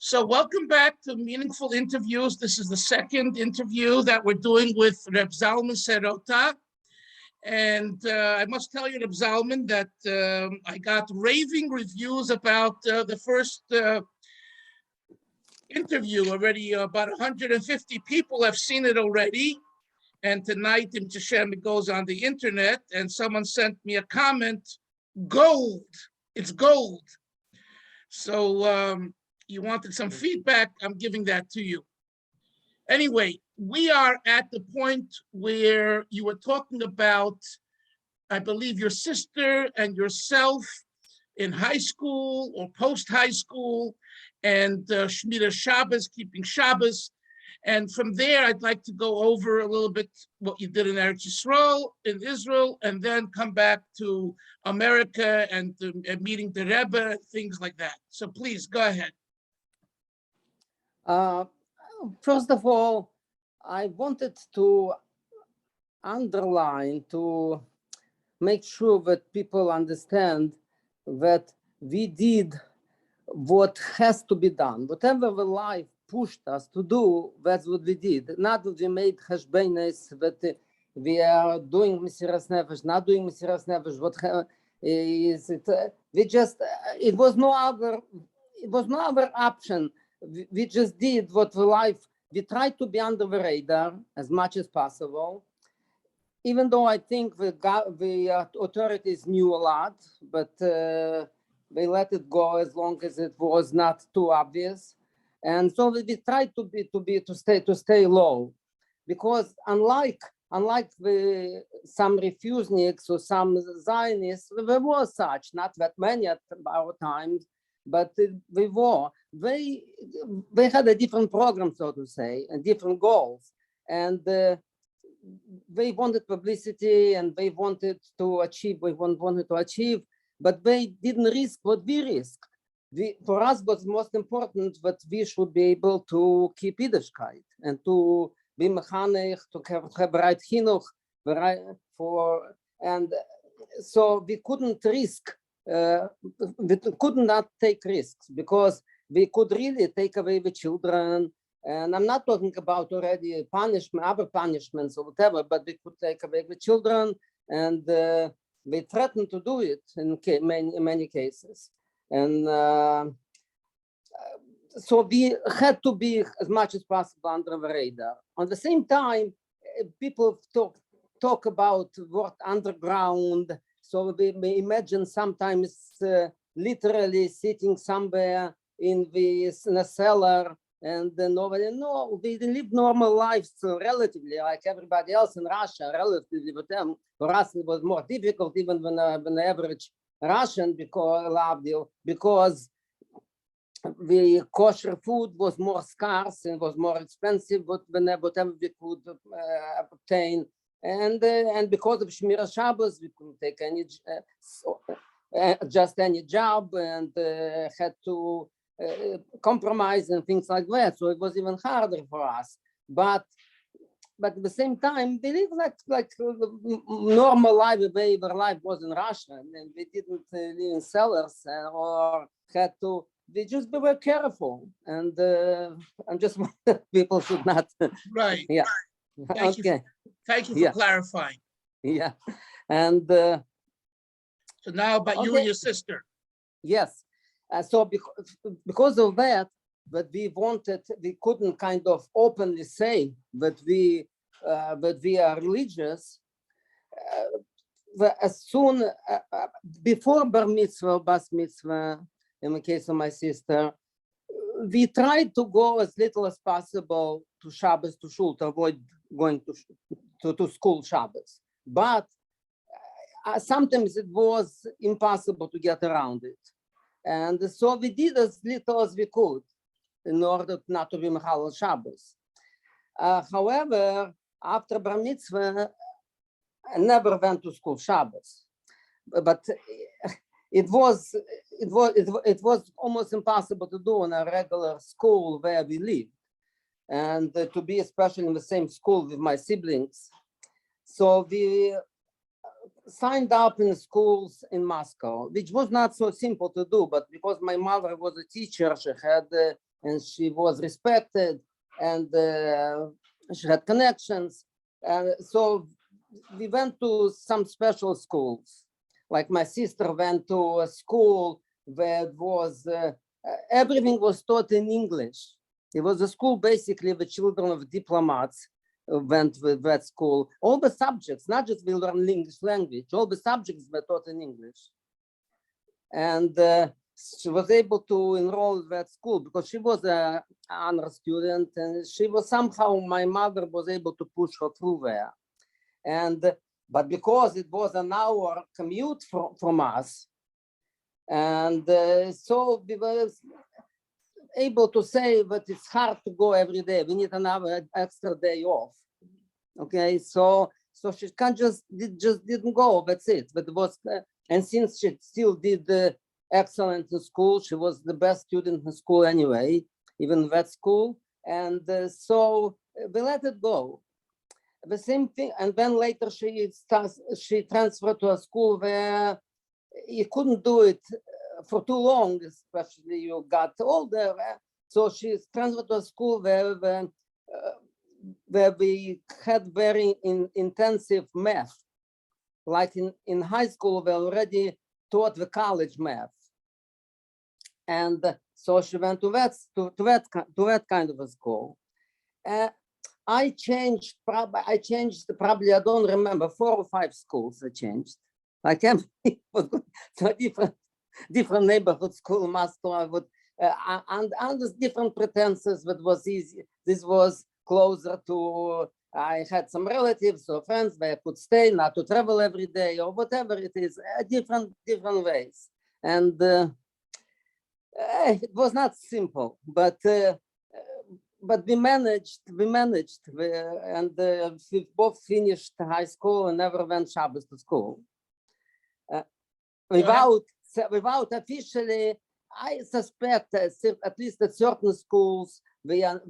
So welcome back to Meaningful Interviews. This is the second interview that we're doing with Reb Zalman Sirota. And I must tell you, Reb Zalman, that I got raving reviews about the first interview already. About 150 people have seen it already. And tonight, Im Tashem, it goes on the internet. And someone sent me a comment, gold. It's gold. So you wanted some feedback. I'm giving that to you. Anyway, we are at the point where you were talking about, I believe, your sister and yourself in high school or post-high school, and Shmira Shabbos, keeping Shabbos. And from there, I'd like to go over a little bit what you did in Eretz Yisrael, in Israel, and then come back to America and meeting the Rebbe, things like that. So please, go ahead. First of all, I wanted to underline, to make sure that people understand that we did what has to be done. Whatever the life pushed us to do, that's what we did. Not that we made cheshbenes, that we are doing Mesiras Nefesh, not doing Mesiras Nefesh. What is it? We just, it was no other option. We just did what the life, we tried to be under the radar as much as possible, even though I think the authorities knew a lot, but they let it go as long as it was not too obvious. And so we tried to stay low, because unlike some refuseniks or some Zionists, there was such, not that many at our times, but they were. They had a different program, so to say, and different goals, and they wanted publicity, and they wanted to achieve. But they didn't risk what we risked. For us, what's most important, that we should be able to keep Yiddishkeit and to be mechanech, to have right chinuch, and so we couldn't risk. We could not take risks, because we could really take away the children. And I'm not talking about already punishment, other punishments or whatever, but we could take away the children, and they threatened to do it in many cases. And so we had to be as much as possible under the radar. On the same time, people talk about what underground. So we may imagine sometimes literally sitting somewhere in a cellar, and nobody. No, we live normal lives relatively like everybody else in Russia. Relatively, with them, for us it was more difficult even than the average Russian, because the kosher food was more scarce and was more expensive than whatever we could obtain. And because of Shmira Shabbos, we couldn't take just any job, and had to compromise and things like that. So it was even harder for us. But at the same time, we lived like normal life, the way their life was in Russia, and we didn't live in cellars or had to. We were careful, and just people should not. Right. Yeah. Thank you for clarifying. Yeah, and so now about you and your sister. Yes, so because of that, we couldn't kind of openly say that we are religious. As soon before bar mitzvah, bas mitzvah, in the case of my sister, we tried to go as little as possible to Shabbos, to shul, to avoid going to school Shabbos. But sometimes it was impossible to get around it. And so we did as little as we could in order not to be mechalel Shabbos. However, after bar mitzvah, I never went to school Shabbos. But it was almost impossible to do in a regular school where we lived, and to be especially in the same school with my siblings. So we signed up in schools in Moscow, which was not so simple to do, but because my mother was a teacher, she had and she was respected, and she had connections. So we went to some special schools. Like my sister went to a school where it was everything was taught in English. It was a school basically the children of diplomats went with that school. All the subjects, not just we learn English language, all the subjects were taught in English. And she was able to enroll in that school because she was an honor student, and she was somehow, my mother was able to push her through there. And but because it was an hour commute from us, and so we were able to say that it's hard to go every day. We need another extra day off. Okay, so she can't just didn't go. That's it. But it was, and since she still did excellent in school, she was the best student in school anyway, even that school. And so we let it go. The same thing, and then later she transferred to a school where you couldn't do it for too long, especially you got older. So she transferred to a school where we had very intensive math. Like in high school, we already taught the college math. And so she went to that kind of a school. I changed probably, I don't remember, 4 or 5 schools I changed. I can't to a different neighborhood school, Moscow. I would, and under different pretenses, but was easy. This was closer to, I had some relatives or friends where I could stay, not to travel every day or whatever it is, different ways. And it was not simple, but we managed, and we both finished high school and never went Shabbos to school. Without officially, I suspect that at least at certain schools, the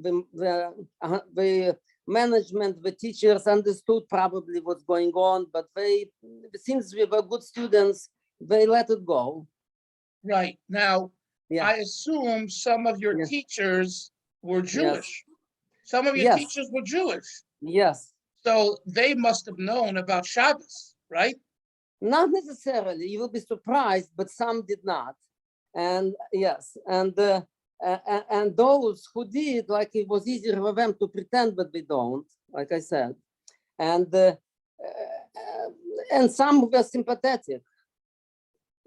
management, the teachers understood probably what's going on, but since we were good students, they let it go. Right. Now, yeah. I assume some of your teachers were Jewish. Yes. Some of your teachers were Jewish. Yes. So they must have known about Shabbos, right? Not necessarily. You will be surprised, but some did not. And yes, and those who did, like it was easier for them to pretend, but they don't, like I said. And some were sympathetic.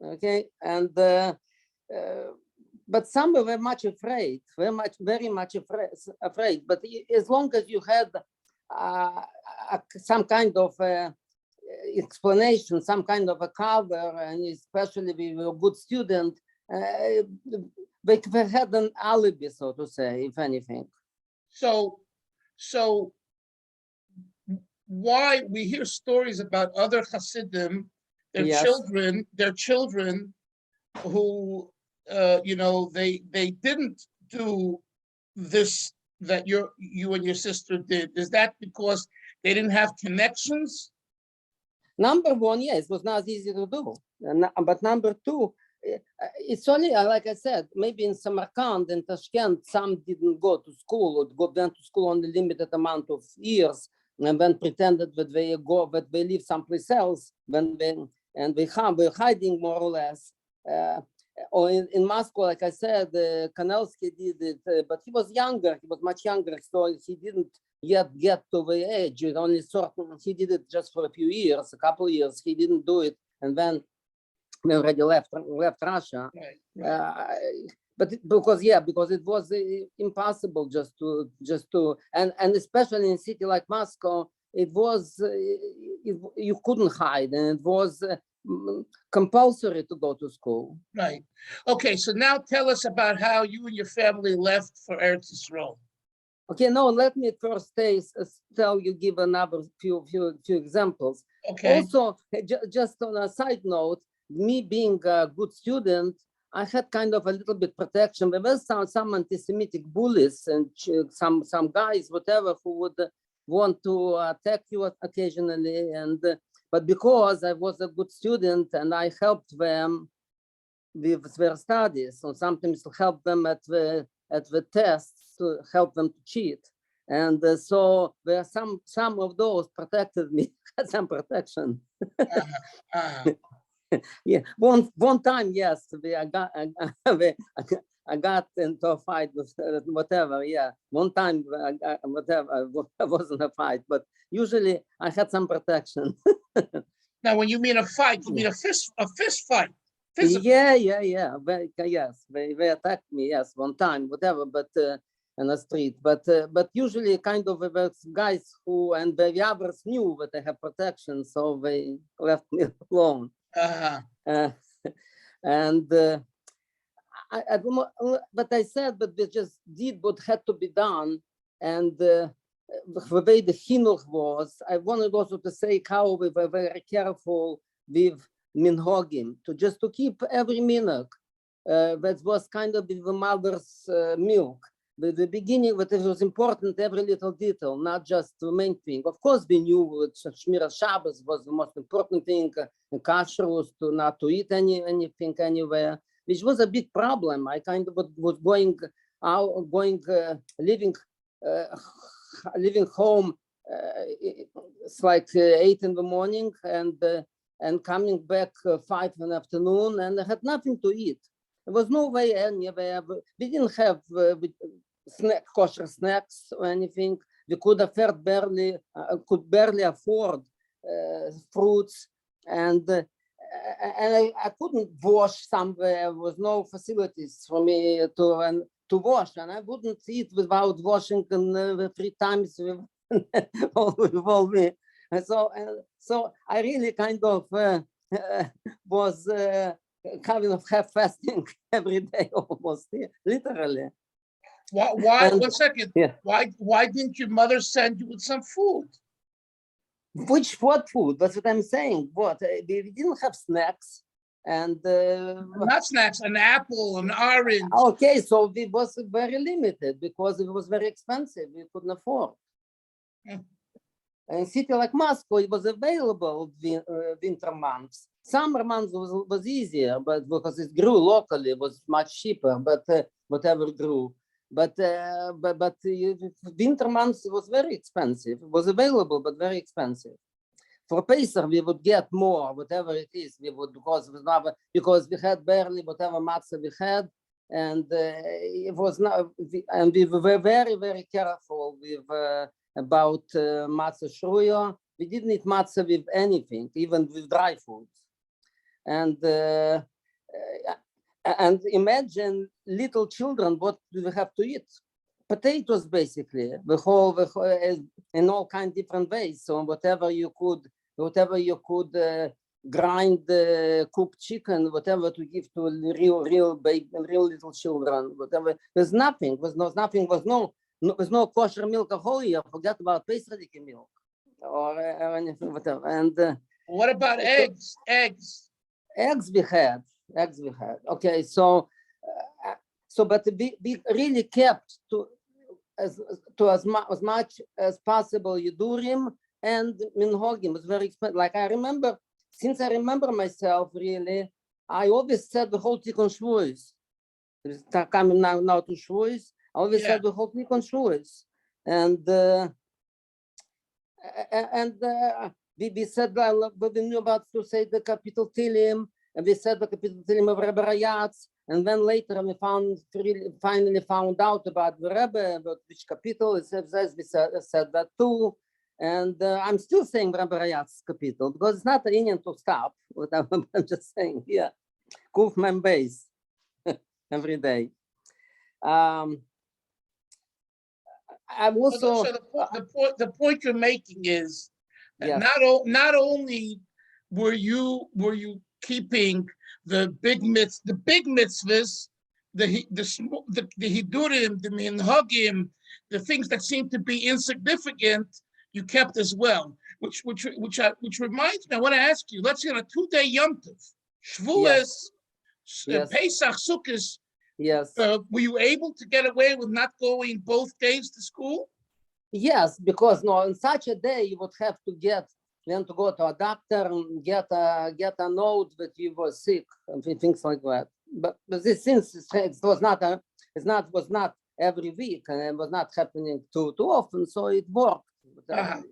Okay, and but some were much afraid, very much afraid. But as long as you had some kind of explanation, some kind of a cover, and especially if you were a good student, they had an alibi, so to say, if anything. So why we hear stories about other Hasidim, their children who they didn't do this that you and your sister did. Is that because they didn't have connections? Number one, yes, it was not easy to do. But number two, it's only, like I said, maybe in Samarkand and Tashkent, some didn't go to school or went to school only limited amount of years, and then pretended that they live someplace else, and they were hiding more or less. Or in Moscow, like I said, Kanelsky did it, but he was younger. He was much younger, so he didn't yet get to the age. It only he did it just for a few years, a couple of years. He didn't do it, and then we already left Russia. Right. But because it was impossible just to and especially in a city like Moscow, it was you couldn't hide, and it was compulsory to go to school. Right. Okay. So now tell us about how you and your family left for Eretz Yisrael. Okay. No, let me first give another few examples. Okay. Also, just on a side note, me being a good student, I had kind of a little bit protection. There were some anti-Semitic bullies and some guys, whatever, who would want to attack you occasionally. But because I was a good student and I helped them with their studies, so sometimes to help them at the at the tests to help them to cheat. And so there are some of those protected me, had some protection. Yeah, one time, yes, I got into a fight with whatever. Yeah, one time, whatever, I wasn't a fight, but usually I had some protection. Now, when you mean a fight, you mean a fist fight. Physical. Yeah. Yes, they attacked me. Yes, one time, whatever, but in the street. But usually, kind of guys who and the others knew that I have protection, so they left me alone. And I don't know, but I said that they just did what had to be done, and the way the chinuch was. I wanted also to say how we were very careful with minhagim, to keep every minhag that was kind of the mother's milk. The beginning, that it was important, every little detail, not just the main thing. Of course, we knew that Shmira Shabbos was the most important thing, and kasher was not to eat anything anywhere, which was a big problem. I kind of was going out, living home. It's like 8 in the morning, and coming back 5 in the afternoon, and I had nothing to eat. There was no way anywhere. We didn't have kosher snacks or anything. We could barely afford fruits, and I couldn't wash somewhere. There was no facilities for me to wash, and I wouldn't eat without washing 3 times with all me. And so I really kind of was kind of half fasting every day, almost, literally. Why? And, 1 second. Yeah. Why didn't your mother send you with some food? What food? That's what I'm saying. What? We didn't have snacks, and Not snacks, an apple, an orange. okay, so it was very limited because it was very expensive. We couldn't afford. In a city like Moscow, it was available winter months. Summer months was easier, but because it grew locally, it was much cheaper. But whatever grew, but winter months was very expensive. It was available, but very expensive. For Pesach, we would get more, whatever it is. We would because we had barely whatever matzah we had, and it was not. And we were very, very careful with about matzah shruya. We didn't eat matzah with anything, even with dry foods. And imagine little children, what do they have to eat? Potatoes, basically, the whole in all kind of different ways. So whatever you could grind, cooked chicken, whatever to give to real little children, whatever. There's nothing. Was no kosher milk at all. You forget about Pesach milk or anything, whatever. And what about eggs? Eggs we had. Okay, so but we really kept to as much as possible Yudurim and Minhagim. Was very expensive. Like I remember myself, really, I always said the whole Tikkun Shavuos. Coming now to Shavuos, I always said the whole Tikkun Shavuos, and we said we knew about to say the Kapitel Tilim, and we said the Kapitel Tilim of Rebbe Rayatz, and then later we finally found out about the Rebbe, about which Kapitel it says. We said that too, and I'm still saying Rebbe Rayatz Kapitel because it's not an Indian to stop. What I'm just saying, Kuf Mem Beis every day. I'm also so the point you're making is that not only were you keeping the big mitzvahs, the hidurim, the minhagim, the things that seem to be insignificant, you kept as well. Which reminds me, I want to ask you. Let's say on a 2-day Yom Tov, Shavuos, Pesach, Sukkot. Yes. Were you able to get away with not going both days to school? Yes, because on such a day you would have to go to a doctor and get a note that you were sick and things like that. But since it was not was not every week, and it was not happening too often, so it worked. Right.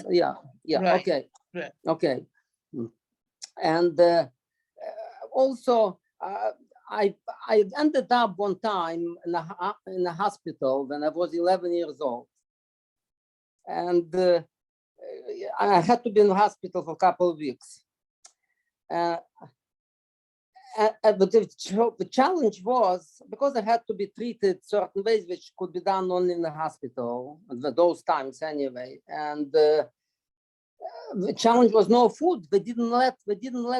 Yeah, Right. okay, Right. okay. And also, I ended up one time in a hospital when I was 11 years old, and I had to be in the hospital for a couple of weeks. But the challenge was, because I had to be treated certain ways, which could be done only in the hospital at those times anyway. And the challenge was no food. We didn't let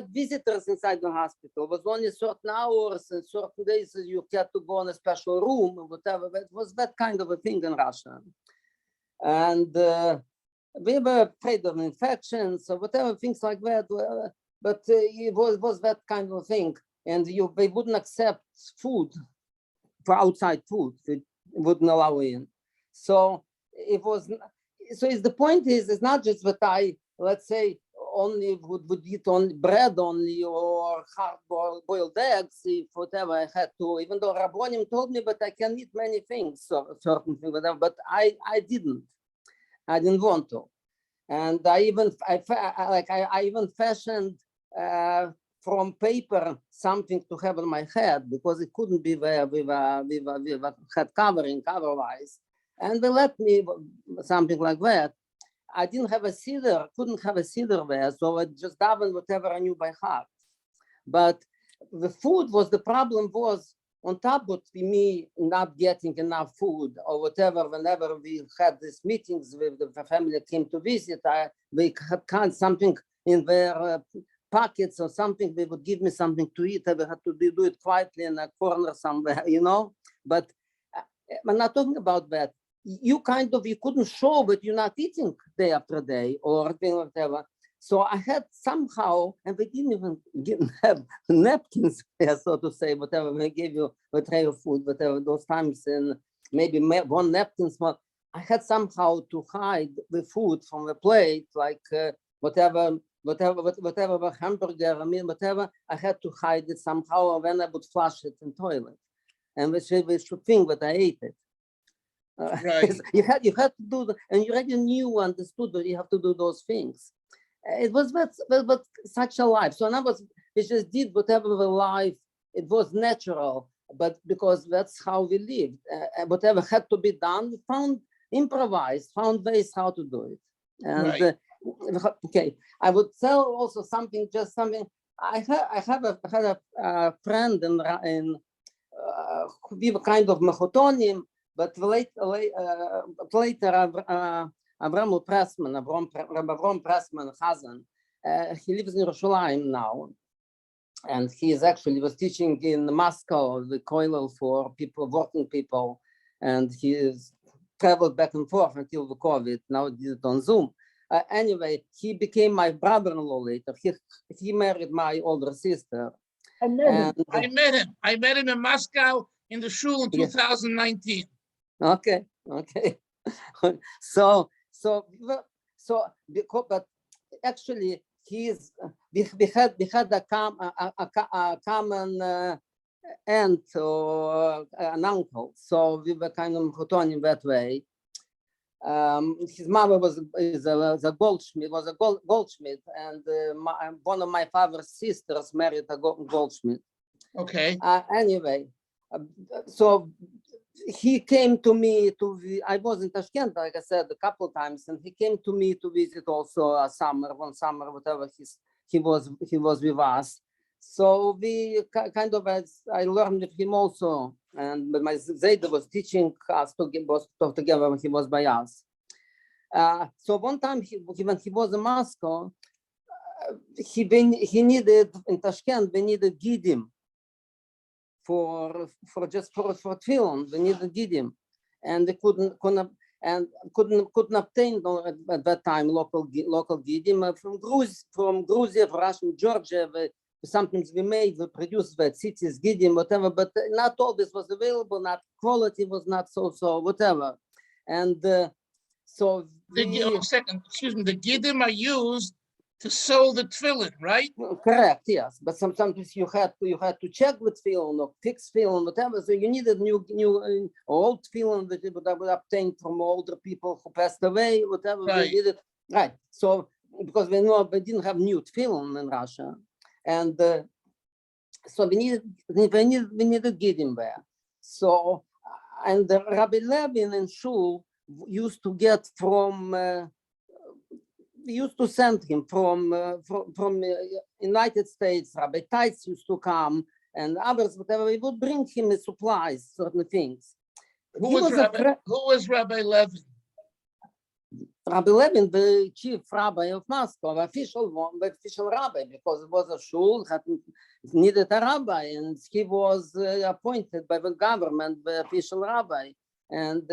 visitors inside the hospital. It was only certain hours and certain days you had to go in a special room or whatever. It was that kind of a thing in Russia. And we were afraid of infections or whatever, things like that. But it was that kind of thing. And they wouldn't accept food for outside food. They wouldn't allow in. So it was. So the point is, it's not just that I, let's say, only would eat only bread only or hard-boiled eggs, if whatever I had to, even though Rabbonim told me, but I can eat many things, so certain things, whatever, but I didn't want to. And I even fashioned from paper something to have on my head, because it couldn't be there with a head covering otherwise. And they let me something like that. I didn't have a siddur, couldn't have a siddur there, so I just davened whatever I knew by heart. But the food was, the problem was, on top of me not getting enough food or whatever, whenever we had these meetings with the family came to visit, they had something in their pockets or something, they would give me something to eat. I had to do it quietly in a corner somewhere, But I'm not talking about that. You couldn't show that you're not eating day after day or whatever. So I had somehow, and they didn't even have napkins, so to say, whatever. They gave you a tray of food, whatever, those times, and maybe one napkin small. I had somehow to hide the food from the plate, like whatever, hamburger, whatever. I had to hide it somehow, and then I would flush it in toilet. And they should think that I ate it. Right. You had to do, and you already understood that you have to do those things. It was but such a life. So in other words, we just did whatever the life. It was natural, but because that's how we lived. Whatever had to be done, we improvised, found ways how to do it. And right. Okay, I would tell also something. I had a friend in we were kind of mechotonim. But later, Avram Pressman Chazan, he lives in Yerushalayim now, and he was teaching in Moscow, the Kollel for working people, and he traveled back and forth until the COVID. Now he did it on Zoom. Anyway, he became my brother-in-law later. He married my older sister. I met him. I met him in Moscow in the shul in 2019. Okay. So, but actually, we had a common aunt or an uncle. So we were kind of mechotonim that way. His mother was a goldschmied, and one of my father's sisters married a goldschmied. Okay. Anyway, so he came to me I was in Tashkent, like I said, a couple of times, and he came to me to visit also one summer, whatever he was with us. So we kind of, I learned with him also, and my Zayda was teaching us to talk together when he was by us. So one time when he was in Moscow, he needed, in Tashkent, we needed gidim. For tefillin, we needed gidim, and they couldn't obtain at that time local gidim from Georgia, Russia, Georgia. Sometimes we produced that cities gidim, whatever, but not all this was available. Not quality was not so whatever, and so. Second, excuse me. The gidim are used to sew the tefillin, right? Correct, yes. But sometimes you had to check with tefillin or fix tefillin, whatever. So you needed new old tefillin that you would obtain from older people who passed away, whatever we Right. needed. Right. So because we didn't have new tefillin in Russia, and so we needed Gidim there. So and the Rabbi Levin and Shul used to get from. We used to send him from United States. Rabbi Teitz used to come, and others, whatever. We would bring him supplies, certain things. Who was Rabbi Levin? Rabbi Levin, the chief rabbi of Moscow, the official rabbi, because it was a shul that needed a rabbi, and he was appointed by the government, the official rabbi, and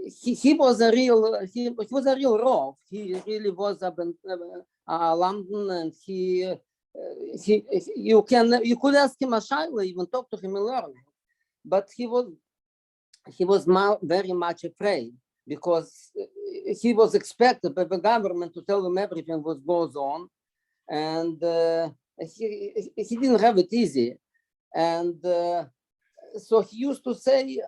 he was a real rov. He really was a London, and you could ask him a shaila, even talk to him and learn, but he was very much afraid, because he was expected by the government to tell him everything what goes on, and he didn't have it easy, and so he used to say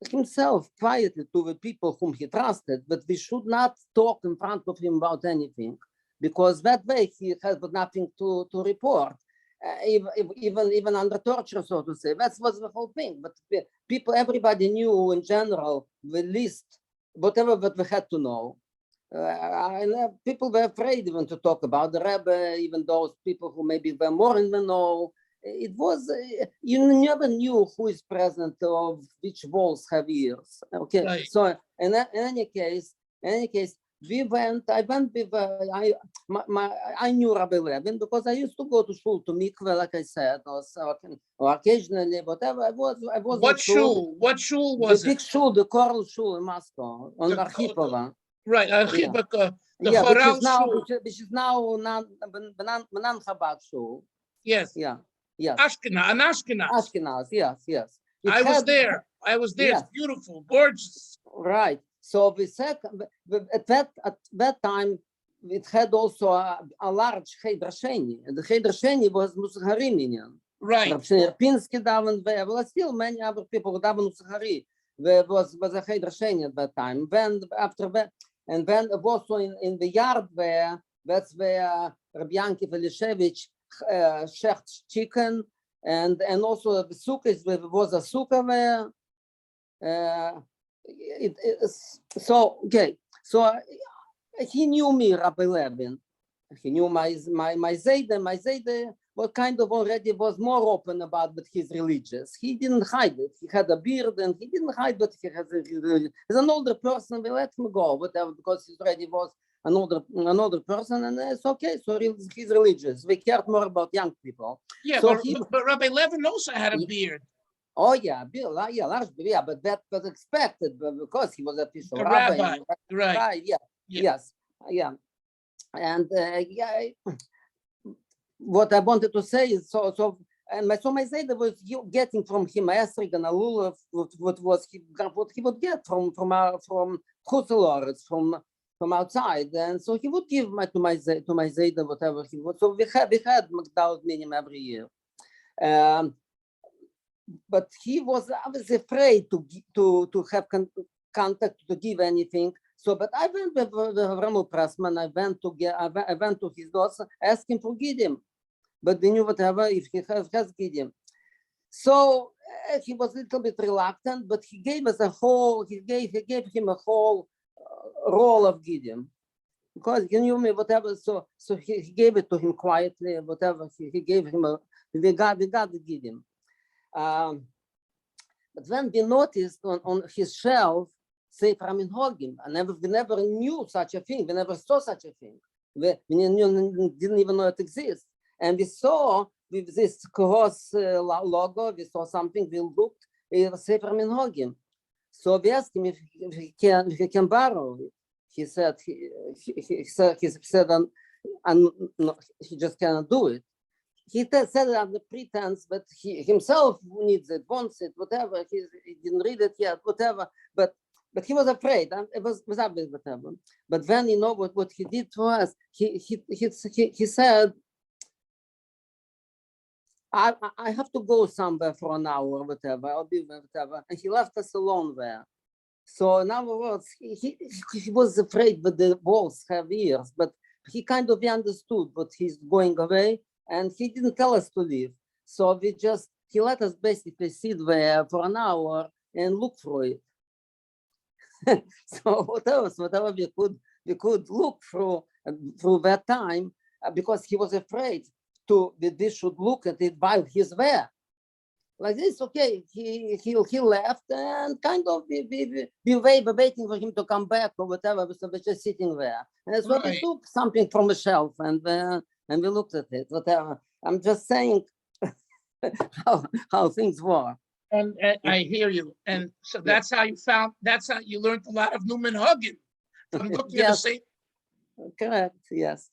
himself quietly to the people whom he trusted that we should not talk in front of him about anything, because that way he has nothing to report, even under torture, so to say. That was the whole thing. But everybody knew in general the list, whatever that we had to know. And people were afraid even to talk about the Rebbe, even those people who maybe were more in the know. It was, you never knew who is present of which walls have ears. Okay, right. So in any case, I went with, I knew Rabbi Levin because I used to go to shul, to mikveh, like I said, or occasionally, whatever. I was. What shul? What shul was it? The big shul, the Kollel shul in Moscow, on Archipova. Right, Archipova, the yeah, Kollel shul. Which is now Banan Chabad shul. Yes. Yeah. Yes. Ashkenaz. Yes. I was there. Yes. It's beautiful, gorgeous. Right. So we said at that time it had also a large Cheder Sheni. The Cheder Sheni was Musahari minyan. Right. Pinsky davened there. Well, still many other people davened Musahari. There was a Cheder Sheni at that time. Then after that, and then also in the yard there, that's where Rabbi Yankiv Elishevich shecht chicken, and also the sukkah was a sukkah there. So he knew me, Rabbi Levin. He knew my Zayde. My Zayde was kind of already was more open about that he's religious. He didn't hide it. He had a beard, and he didn't hide that he has a religion. As an older person, we let him go, whatever, because he already was an older person, and it's okay. So he's religious. We cared more about young people. Yeah, so but Rabbi Levin also had a beard. Oh yeah, large beard. Yeah, but that was expected because he was a official rabbi. Right. Yeah. Yes. Yeah. And what I wanted to say is my Zayda was getting from him esrig and alulav what he would get from Kollel, from outside, and so he would give to my Zayda whatever he would. So we had McDowell minim every year, but he was obviously afraid to have contact, to give anything. So, but I went with Ramel Pressman. I went to his daughter, asked him for Gidim, but they knew whatever if he has Gidim. So he was a little bit reluctant, but he gave us a whole. He gave him a whole roll of Gidim, because he knew me whatever. So he gave it to him quietly. Whatever he gave him, we got the Gidim. But when we noticed on his shelf, Sefer Minhagim, we never knew such a thing. We never saw such a thing. We didn't even know it exists. And we saw with this cross logo, we saw something. We looked, it was Sefer Minhagim. So we asked him if he can borrow it. He said no, he just cannot do it. He said it on the pretense that he himself needs it, wants it, whatever. He didn't read it yet, whatever. But but he was afraid. It was whatever. But then you know what he did to us. He said, I have to go somewhere for an hour or whatever. I'll be there, whatever. And he left us alone there. So in other words, he was afraid that the walls have ears, but he kind of understood what he's going away, and he didn't tell us to leave. So he let us basically sit there for an hour and look through it. So whatever we could look through that time, because he was afraid that they should look at it while he's there. Like this, okay, he left, and kind of we were waiting for him to come back or whatever, so we're just sitting there. And so we took something from a shelf and we looked at it, whatever. I'm just saying how things were. And I hear you. And so that's how you learned a lot of Newman Huggin from looking at the same. Correct, yes.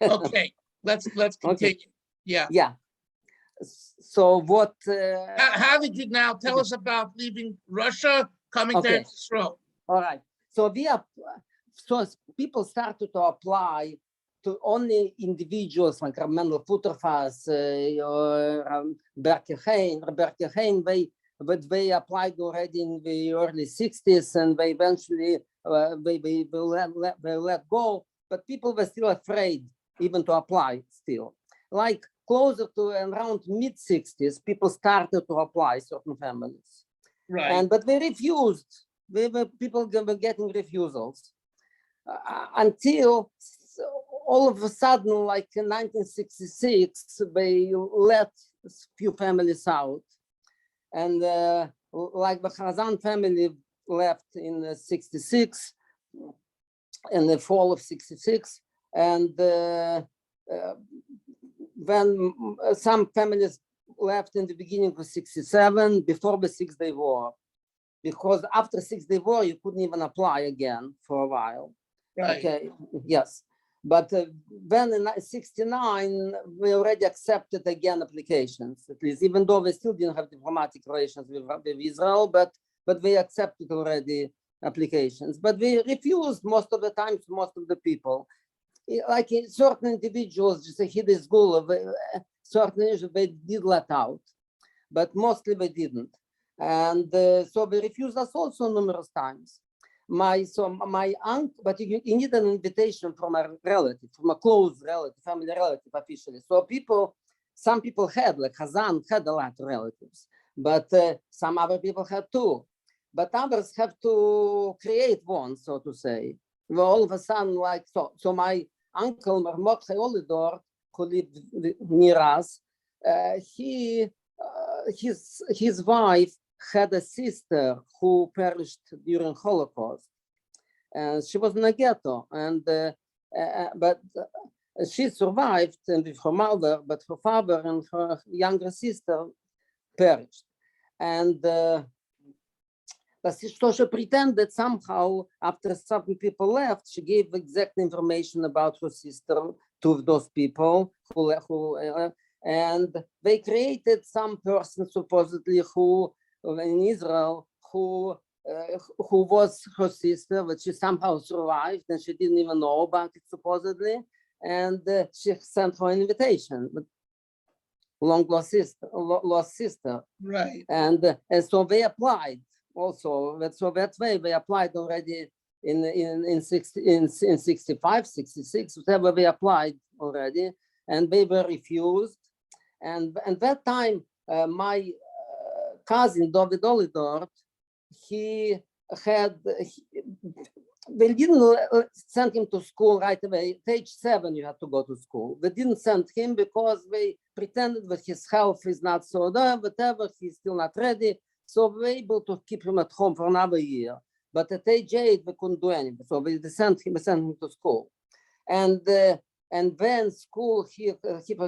Okay, let's continue. Okay. Yeah. So what? How did you now tell us about leaving Russia, coming to Eretz Yisrael? All right. So so people started to apply to only individuals like Mendel Futterfass or Rebbe Hein. They applied already in the early 60s, and they eventually they let go. But people were still afraid even to apply still. Like closer to around mid-60s, people started to apply, certain families. Right. But they refused. People were getting refusals until all of a sudden, like in 1966, they let a few families out. And like the Chazan family left in 66, in the fall of 66. And when some families left in the beginning of 67, before the 6-day war, because after 6-day war, you couldn't even apply again for a while. Right. Okay, yes. But then in 69, we already accepted again applications, at least, even though we still didn't have diplomatic relations with Israel, but we accepted already applications. But we refused most of the times, most of the people. Like certain individuals, just a hidden school, certain issues they did let out, but mostly they didn't. And so they refused us also numerous times. My uncle, but you need an invitation from a relative, from a close relative, family relative officially. So some people had, like Hazan had a lot of relatives, but some other people had too. But others have to create one, so to say. Well, all of a sudden, like so my uncle Mordechai Olidor, who lived near us, his wife had a sister who perished during Holocaust, and she was in a ghetto, and but she survived, and with her mother, but her father and her younger sister perished, and so she pretended somehow after some people left, she gave exact information about her sister to those people and they created some person supposedly who in Israel who was her sister, but she somehow survived and she didn't even know about it supposedly, and she sent her an invitation, but long lost sister. Right. And so they applied also. So that way they applied already in 65, 66, whatever they applied already, and they were refused. And that time, my cousin David Olidor, they didn't send him to school right away. At age 7, you had to go to school. They didn't send him because they pretended that his health is not so there, whatever, he's still not ready. So we were able to keep him at home for another year. But at age 8, we couldn't do anything. So we sent him to school. And then school,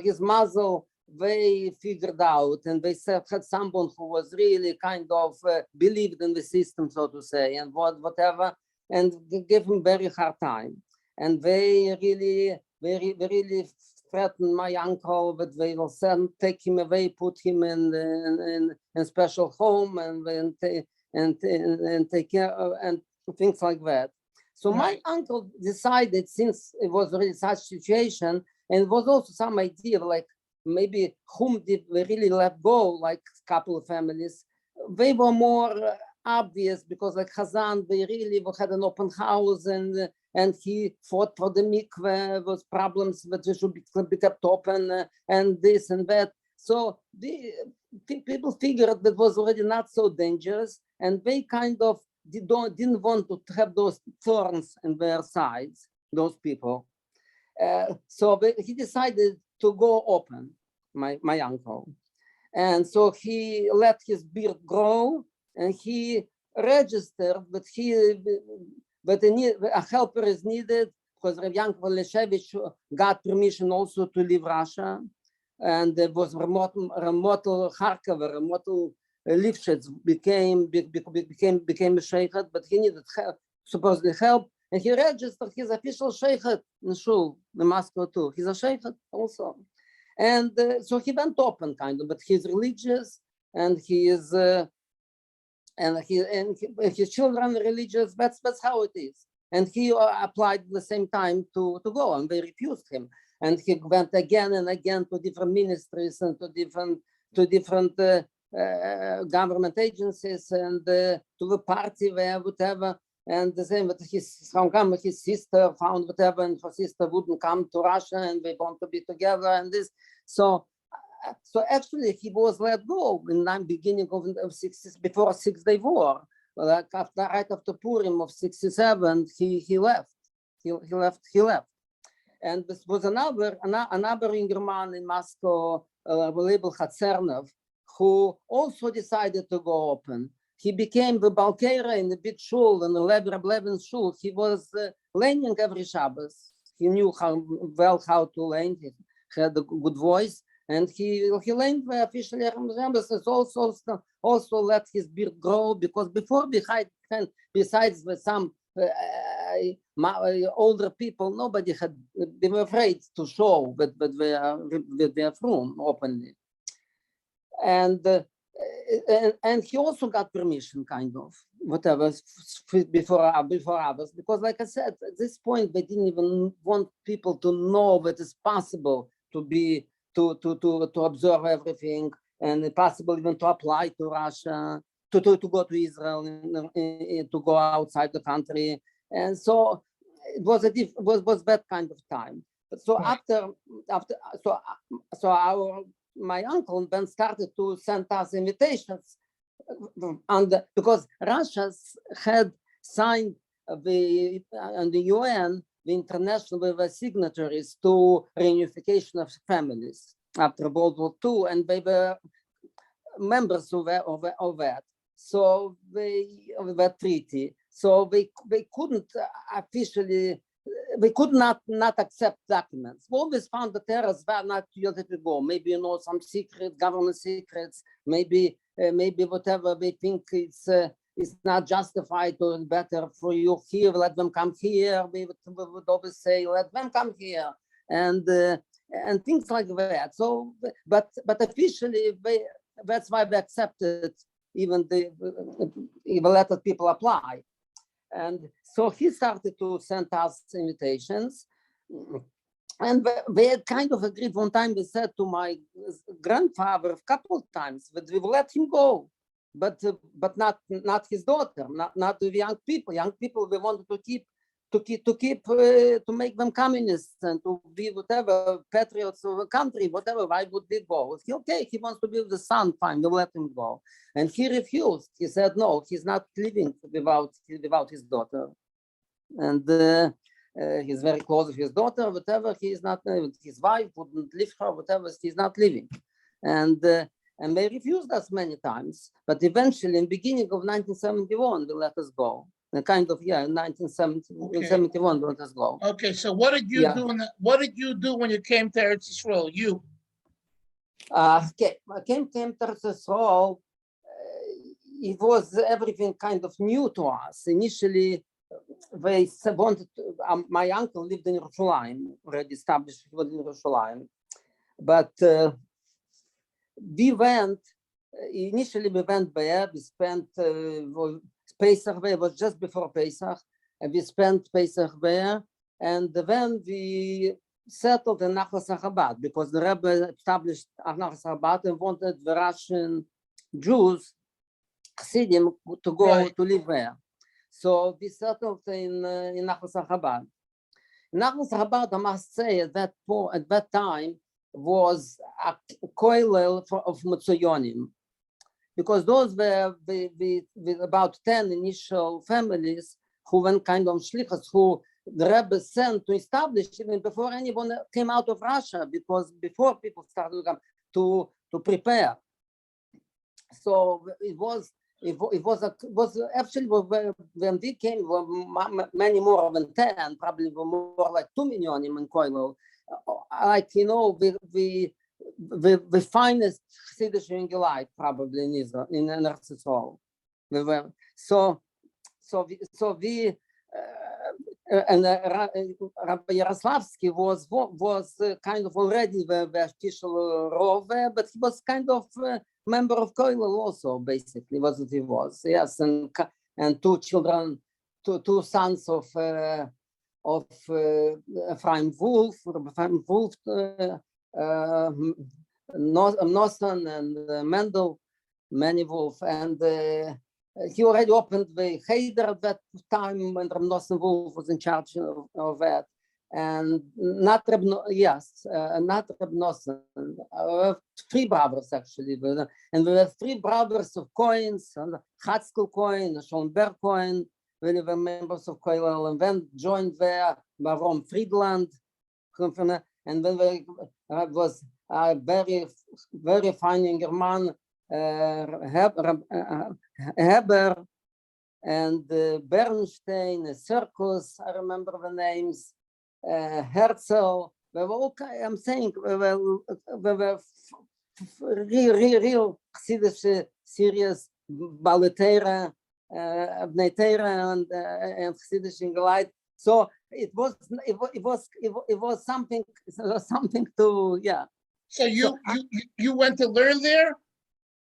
his muzzle, they figured out, and they had someone who was really kind of believed in the system, so to say, and whatever, and gave him very hard time. And they really threatened my uncle that they will take him away, put him in special home, and and take care and things like that. So my uncle decided, since it was really such situation, and it was also some idea like maybe whom did we really let go, like a couple of families. They were more obvious because like Hazan, they really had an open house and he fought for the mikveh, was problems that they should be kept open and this and that. So the people figured that was already not so dangerous, and they kind of didn't want to have those thorns in their sides, those people. So he decided to go open, my uncle. And so he let his beard grow, and he registered that a helper is needed, because Rav Yankov Leshevich got permission also to leave Russia. And there was remote Kharkov, remote Lifshitz became a sheikhet, but he needed supposedly help, and he registered his official sheikhet in Shul in Moscow too. He's a sheikhet also, and so he went open kind of, but he's religious, and he is and his children are religious. That's how it is. And he applied at the same time to go, and they refused him. And he went again and again to different ministries and to different government agencies and to the party where whatever. And the same with his sister found whatever, and her sister wouldn't come to Russia, and they want to be together and this. So actually he was let go in the beginning of 60s, before 6 Day War. Like right after Purim of 67, he left. He left. And this was another younger man in Moscow, labeled Chatsernov, who also decided to go open. He became the Balkera in the big shul, in the Levin shul. He was learning every Shabbos. He knew how to learn. He had a good voice, and he learned officially Shabbos. Also let his beard grow, because before, besides with some older people, nobody had been afraid to show that they are from openly. And he also got permission, kind of, whatever, before others, because like I said, at this point they didn't even want people to know that it's possible to observe everything, and possible even to apply to Russia, to go to Israel, to go outside the country. And so it was that kind of time. So my uncle then started to send us invitations, because Russia had signed the UN, the international, we were signatories to reunification of families after World War II, and they were members of that. So that treaty. So they couldn't officially, they could not accept documents. We always found that terrorists were not able to go. Maybe some secret government secrets. Maybe whatever they think it's not justified or better for you here. Let them come here. We would always say, let them come here, and things like that. So, but officially, that's why they accepted even let people apply. And so he started to send us invitations, and they had kind of agreed. One time they said to my grandfather a couple of times that we will let him go, but not his daughter, not the young people. Young people we wanted to make them communists and to be whatever patriots of the country, whatever. Why would they go? He wants to be with the son, fine, we'll let him go. And he refused. He said no, he's not living without his daughter, and he's very close with his daughter, whatever. He is not, his wife wouldn't leave her, whatever. He's not living, and they refused us many times. But eventually, in the beginning of 1971, they let us go. Kind of, in 1971, let us go. Okay, so what did you do? What did you do when you came to Eretz Yisrael? I came to Eretz Yisrael. It was everything kind of new to us. Initially, they wanted to, my uncle lived in Yerushalayim, already established in Yerushalayim, but we went initially we went there, we spent Pesach there, it was just before Pesach, and we spent Pesach there, and then we settled in Nachlas Chabad because the Rebbe established Nachlas Chabad and wanted the Russian Jews, Chassidim, to go to live there. So we settled in Nachlas Chabad. Nachlas Chabad, I must say, at that time was a Kollel of Mitzoyonim, because those were with about 10 initial families who went kind of Shlichas, who the Rebbe sent to establish even before anyone came out of Russia, because before people started to prepare. So it was actually when we came, many more than 10, probably more like 2 million in Kollel. Like, you know, the finest Chassidish Yingilite probably in Israel, in Eretz Yisrael. And Rabbi Yaroslavsky was kind of already the official Rove, but he was kind of member of Kollel also, basically, was what he was. Yes, and 2 children, two sons of Ephraim Wolf, Nosson and Mendel, Manny Wolf, and he already opened the Cheder at that time when Nosson Wolf was in charge of that. And not Reb Nosson, 3 brothers actually, and we have 3 brothers of Cohens, Chatzkel Cohen, Schoenberg Cohen, they were members of Kollel, and then joined there Baron Friedland, and then there was a very, very fine younger man, Heber, and Bernstein, Circus, I remember the names, Herzl. We were all, I'm saying, we were real Chassidish, serious Baletera, and Chassidish Yingilite. So it was something to, yeah. So you went to learn there?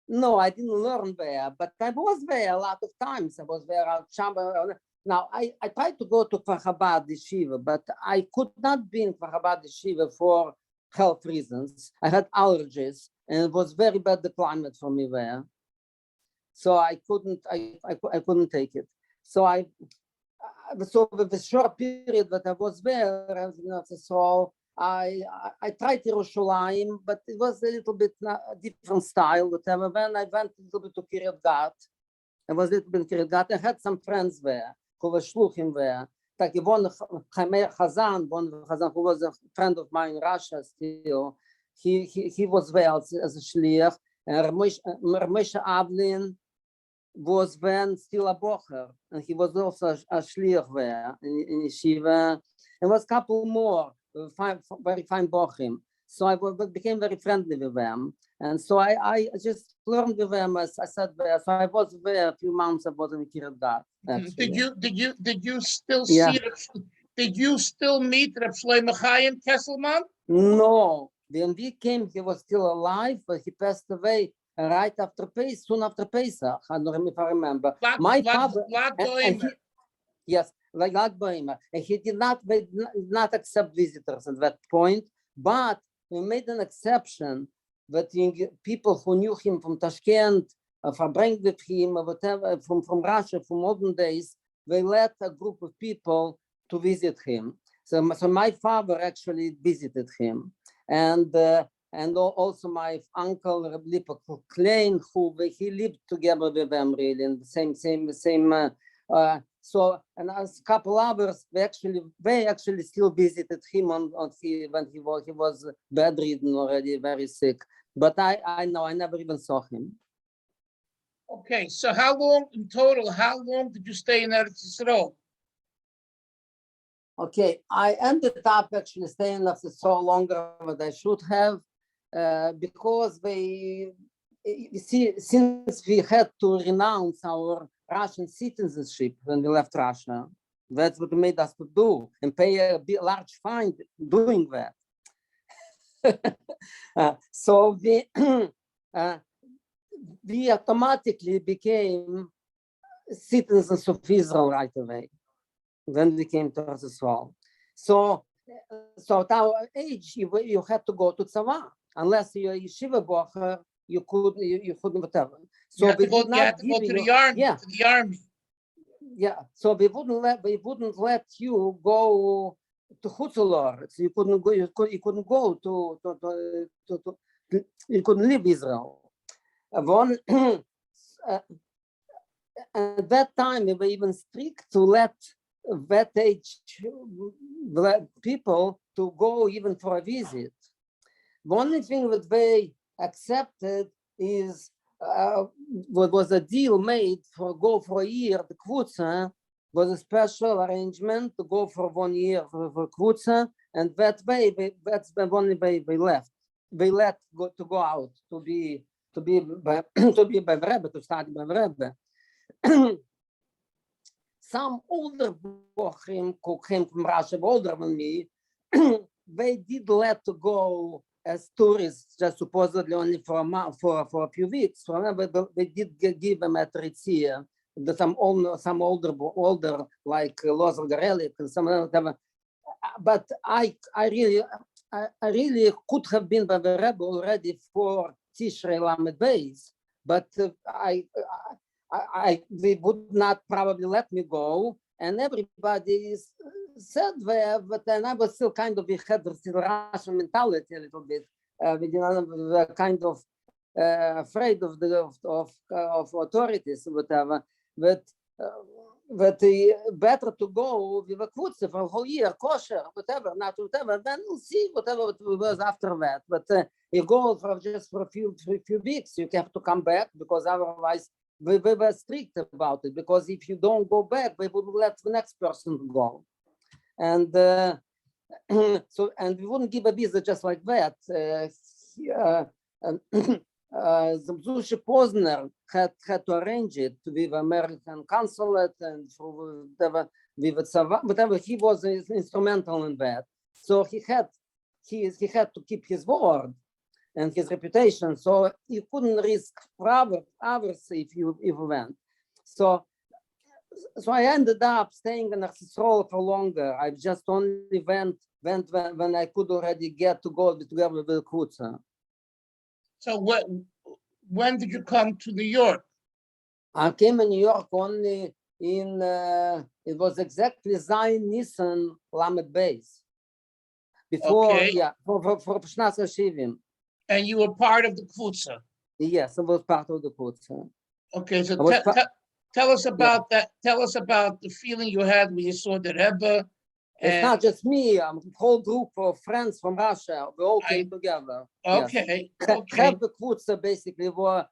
No, I didn't learn there, but I was there a lot of times. I was there at Shabbos. Now, I tried to go to Kfar Chabad Yeshiva, but I could not be in Kfar Chabad Yeshiva for health reasons. I had allergies, and it was very bad, the climate for me there. So I couldn't take it. So with the short period that I was there, I tried Yerushalayim, but it was a little bit a different style, whatever. Then I went a little bit to Kiryat Gat. I was a little bit in Kiryat Gat. I had some friends there who were shluchim there. Like one Chamer Chazan, who was a friend of mine in Russia still. He was there as a shliach. And Moshe Avlin was then still a bocher, and he was also a shliach there in yeshiva. There was a couple more very fine bochim. So I became very friendly with them, and so I just learned with them as I said there. So I was there a few months. I was in Kiryat Gat. Did you still see? Did you still meet Reb Shlomo Chaim Kesselman? No, when we came, he was still alive, but he passed away right after Pesach, soon after Pesach. I don't know if I remember. My father, yes, like Lag Boimer, and he did not accept visitors at that point, but we made an exception that people who knew him from Tashkent, from with him, or whatever, from Russia, from olden days, they let a group of people to visit him. So my father actually visited him, and also my uncle Rebbe Klein, who he lived together with them really in the same. So and as a couple others, they actually still visited him when he was bedridden already, very sick. But I never even saw him. Okay, so how long did you stay in Eretz Yisrael? Okay, I ended up actually staying in Eretz Yisrael longer than I should have, because since we had to renounce our Russian citizenship when we left Russia, that's what made us to do and pay a large fine doing that. So we automatically became citizens of Israel right away when we came to Eretz Yisrael. So at our age, you had to go to tzava. Unless you're a yeshiva bocher, you couldn't whatever. So you had we to go, would not to give the you, army. yeah, To the army. yeah. So we wouldn't let you go to Chutzolor. So you couldn't go. You couldn't go to you couldn't leave Israel. At that time, we were even strict to let that age people to go even for a visit. The only thing that they accepted is what was a deal made for go for a year. The Kevutza was a special arrangement to go for 1 year for Kevutza, and that way that's the only way they left. They let go out to be by Rebbe, to study by Rebbe. Some older bochim who came from Russia, older than me, they did let to go as tourists, just supposedly only for a month, for a few weeks. But they did give them a Tritzia. Some older like Lozer Garelik and some other. But I really could have been by the Rebbe already for Tishrei Lamed Beis, but they would not probably let me go, and everybody said there, but then I was still kind of, we had the Russian mentality a little bit. We were kind of afraid of authorities, whatever. But better to go with a Kevutza for a whole year, kosher, whatever, not whatever. Then we'll see whatever it was after that. But you go for just for a few weeks, you have to come back, because otherwise we were strict about it. Because if you don't go back, we would let the next person go, and and we wouldn't give a visa just like that. Zusha Posner had to arrange it with American consulate and for whatever he was instrumental in that. So he had to keep his word and his reputation. So you couldn't risk others if you went. So I ended up staying in Eretz Yisrael for longer. I just only went when I could already get to go together with the Kevutza. So when did you come to New York? I came in New York only in, it was exactly Zayin Nisan Lamed Beis. Before, Okay. yeah, for Shnas Shivim. And you were part of the Kevutza. Yes, I was part of the Kevutza. Okay, so I tell us about that. Tell us about the feeling you had when you saw the Rebbe. It's not just me, a whole group of friends from Russia. We all came together. Okay, Yes. okay. Rebbe Kevutza basically were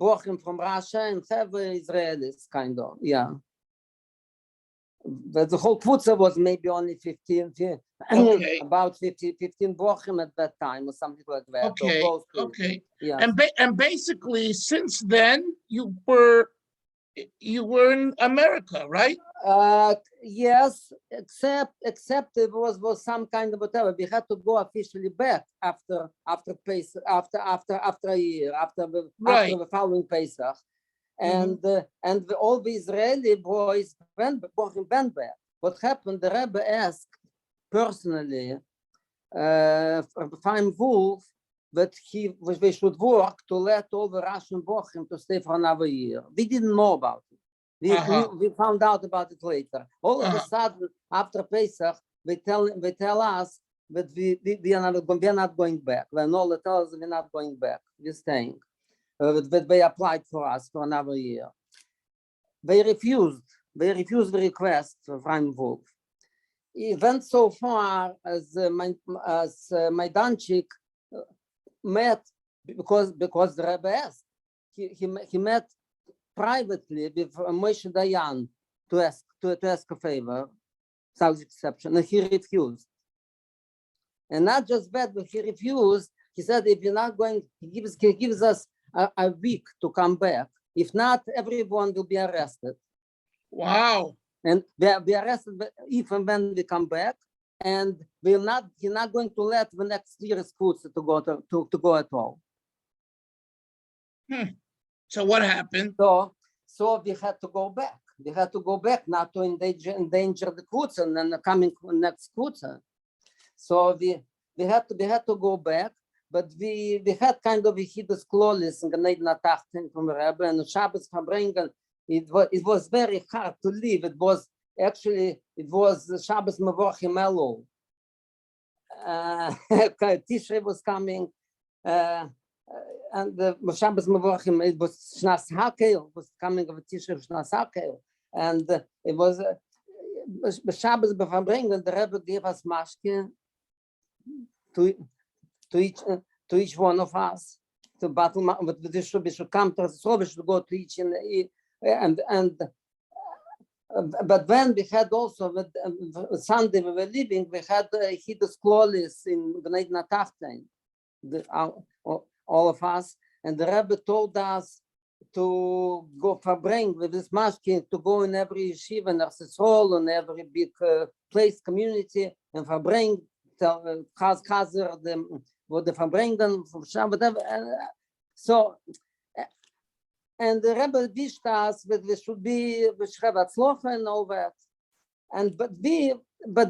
bochim from Russia and Rebbe Israelis, kind of, yeah. But the whole Kevutza was maybe only 15, Okay. about 15 bochim at that time or something like that. Okay, okay. Yeah. And basically, since then, you were in America, right? Yes, except it was some kind of whatever. We had to go officially back after a year, after the following Pesach, and all the Israeli boys went back. What happened? The Rebbe asked personally Chaim Wolf that we should work to let all the Russian bochim to stay for another year. We didn't know about it. We found out about it later. All of a sudden, after Pesach, they tell us that we're not going back. When all they tell us we're not going back, we're staying. That they applied for us for another year. They refused. They refused the request of Chaim Wolf. It went so far as Maidanchik met because the Rebbe asked. He met privately with Moshe Dayan to ask a favor, without exception, and he refused. And not just that, but he refused. He said, if you're not going, he gives us a week to come back. If not, everyone will be arrested. Wow. And they'll be arrested if and when we come back. and you're not going to let the next year's Kevutza to go at all. So what happened? So we had to go back. We had to go back not to endanger the Kevutza and then the coming next Kevutza. So we had to go back, but we had kind of a hidus klolis in the Nacht from Rebbe and Shabbos verbringen. It was very hard to leave. It was Shabbos Mevorchim Elul. Tishrei was coming, and the Shabbos Mevorchim, it was Shnas Hakel, was coming of Tishrei Shnas Hakel, and it was Shabbos verbringen. The Rebbe gave us mashke to each one of us to battle with the should come to the should go to each and but when we had also with Sunday we were leaving, we had hidus klolis in Bnei Natachtain, all of us, and the Rebbe told us to go verbring with this masking, to go in every yeshiva in Eretz Yisrael, in every big place community, and verbring chazer what the verbringen from Shabbat, so. And the Rebbe wished us that we should be Shabbos and all that. And but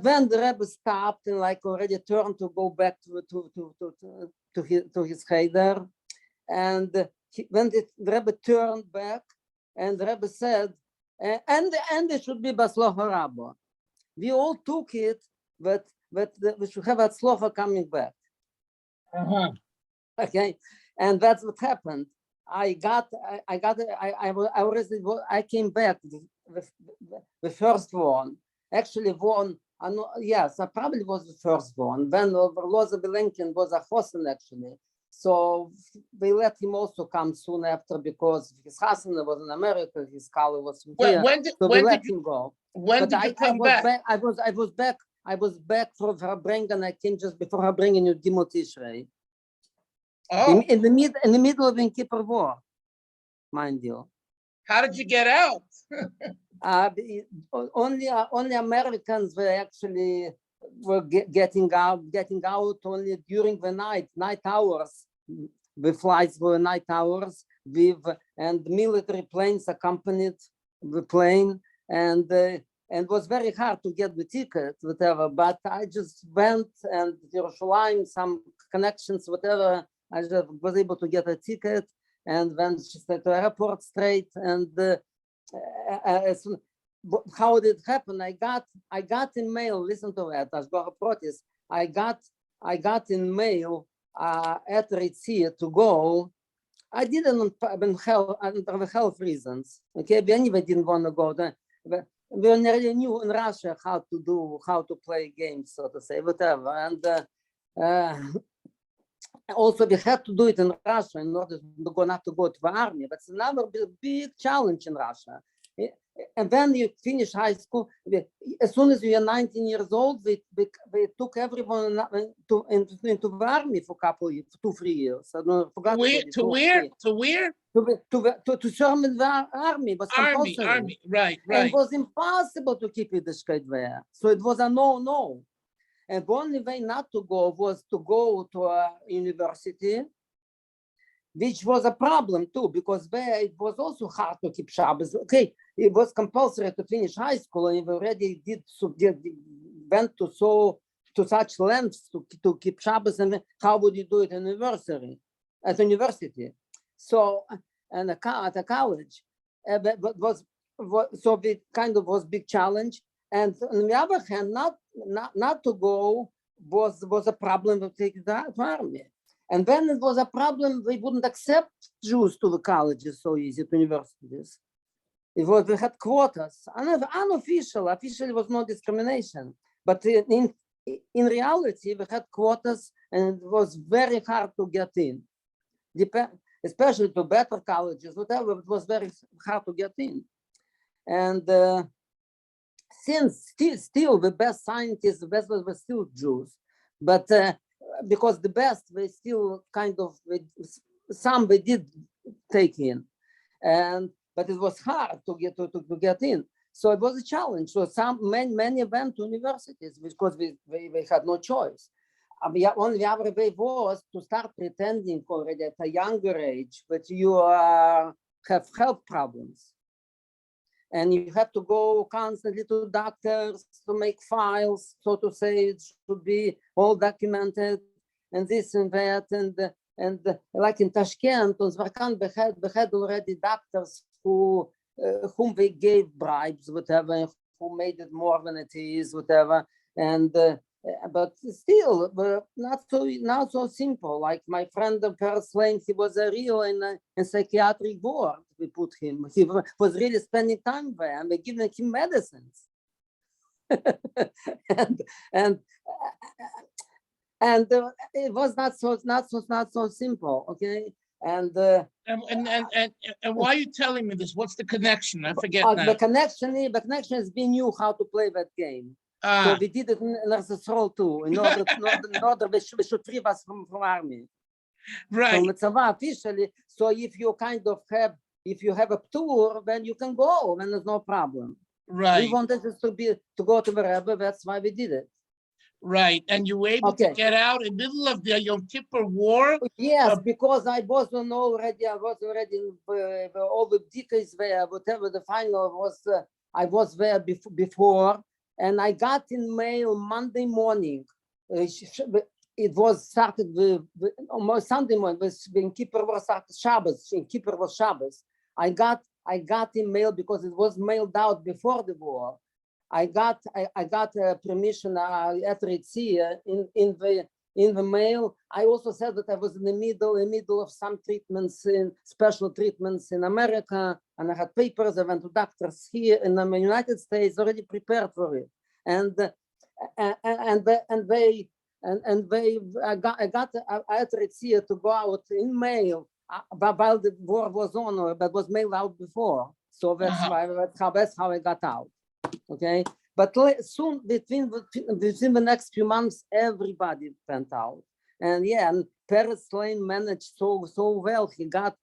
when the Rebbe stopped and like already turned to go back to his cheder, and when the Rebbe turned back, and the Rebbe said, and it should be Baslocha Rabba. We all took it, but we should have Atzlocha coming back. Okay, and that's what happened. I came back the first one. Actually, one. Yes, I probably was the first one. When Loza Belenkin was a Chosen actually, so they let him also come soon after because his husband was in America, his colleague was from here. So we let him go. When did you come back? I was back for Verbringen. I came just before Verbringen in Gimel Tishrei. Oh. In the middle of the Yom Kippur War, mind you. How did you get out? Only Americans were getting out only during the night hours. The flights were night hours and military planes accompanied the plane, and it was very hard to get the ticket, whatever. But I just went and Yerushalayim, some connections, whatever. I just was able to get a ticket and went to the airport straight. And how did it happen? I got in mail. Listen to that. I got in mail at Eretz Yisrael to go. I didn't under health reasons. Okay, we anyway didn't want to go there. We already knew in Russia how to play games, so to say, whatever. And also, we had to do it in Russia in order not to go to the army. But it's another big challenge in Russia. And when you finish high school, as soon as you are 19 years old, we took everyone into the army for a couple of years, 2-3 years. I don't forgot. To where? To serve in the army. Was army, right. And it was impossible to keep it straight there. So it was a no. And the only way not to go was to go to a university, which was a problem too, because there it was also hard to keep Shabbos. Okay, it was compulsory to finish high school, and we already went to such lengths to keep Shabbos, and how would you do it at university? So, and at a college, so it kind of was big challenge. And on the other hand, not to go was a problem to take the army. And then it was a problem, they wouldn't accept Jews to the colleges so easy, to universities. We had quotas, unofficial, officially was no discrimination. But in reality, we had quotas and it was very hard to get in. Especially to better colleges, whatever, it was very hard to get in. And since still the best scientists, the best were still Jews, but because the best they still kind of some they did take in, but it was hard to get in. So it was a challenge. So many went to universities because we had no choice. The only other way was to start pretending already at a younger age that you have health problems. And you have to go constantly to doctors to make files, so to say, it should be all documented, and this and that, and like in Tashkent, we had already doctors whom we gave bribes, whatever, who made it more than it is, whatever, and but still, not so simple. Like my friend claimed he was a real in psychiatric ward. We put him. He was really spending time there, and we giving him medicines. and it was not so simple. Okay, and why are you telling me this? What's the connection? I forget now. The connection is we knew how to play that game. So we did it in Eretz Yisrael too, in order we should free us from army. Right. So officially, so if you have a tour, then you can go, then there's no problem. Right. We wanted us to go to the Rebbe, that's why we did it. Right, and you were able to get out in the middle of the Yom Kippur War? Yes, because I was already in all the details there, whatever the final was, I was there before, and I got in mail Monday morning. It was started with Sunday morning, when Kippur was started Shabbos, in Kippur was Shabbos. I got in mail because it was mailed out before the war. I got permission at Eretz Yisrael in the mail. I also said that I was in the middle of some special treatments in America, and I had papers. I went to doctors here in the United States already prepared for it, I got at Eretz Yisrael to go out in mail while the war was on, but was mailed out before. So that's how I got out. Okay, but soon between the next few months, everybody went out, and Peretz Lane managed so well. He got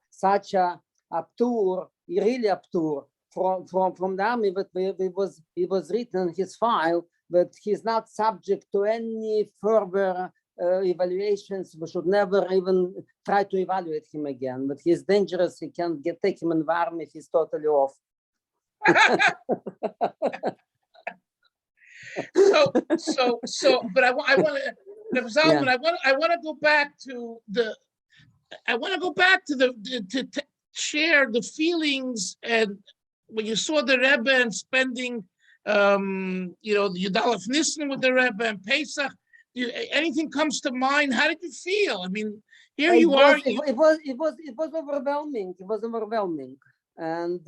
such a tour, really a tour from the army. But it was written in his file that he's not subject to any further evaluations. We should never even try to evaluate him again. But he's dangerous. He can take him in the army. He's totally off. But I want to, Zalman, I want to go back to to share the feelings, and when you saw the Rebbe and spending the Yudalef Nissen with the Rebbe and Pesach, anything comes to mind? How did you feel? I mean, here you are. It was overwhelming. It was overwhelming, and.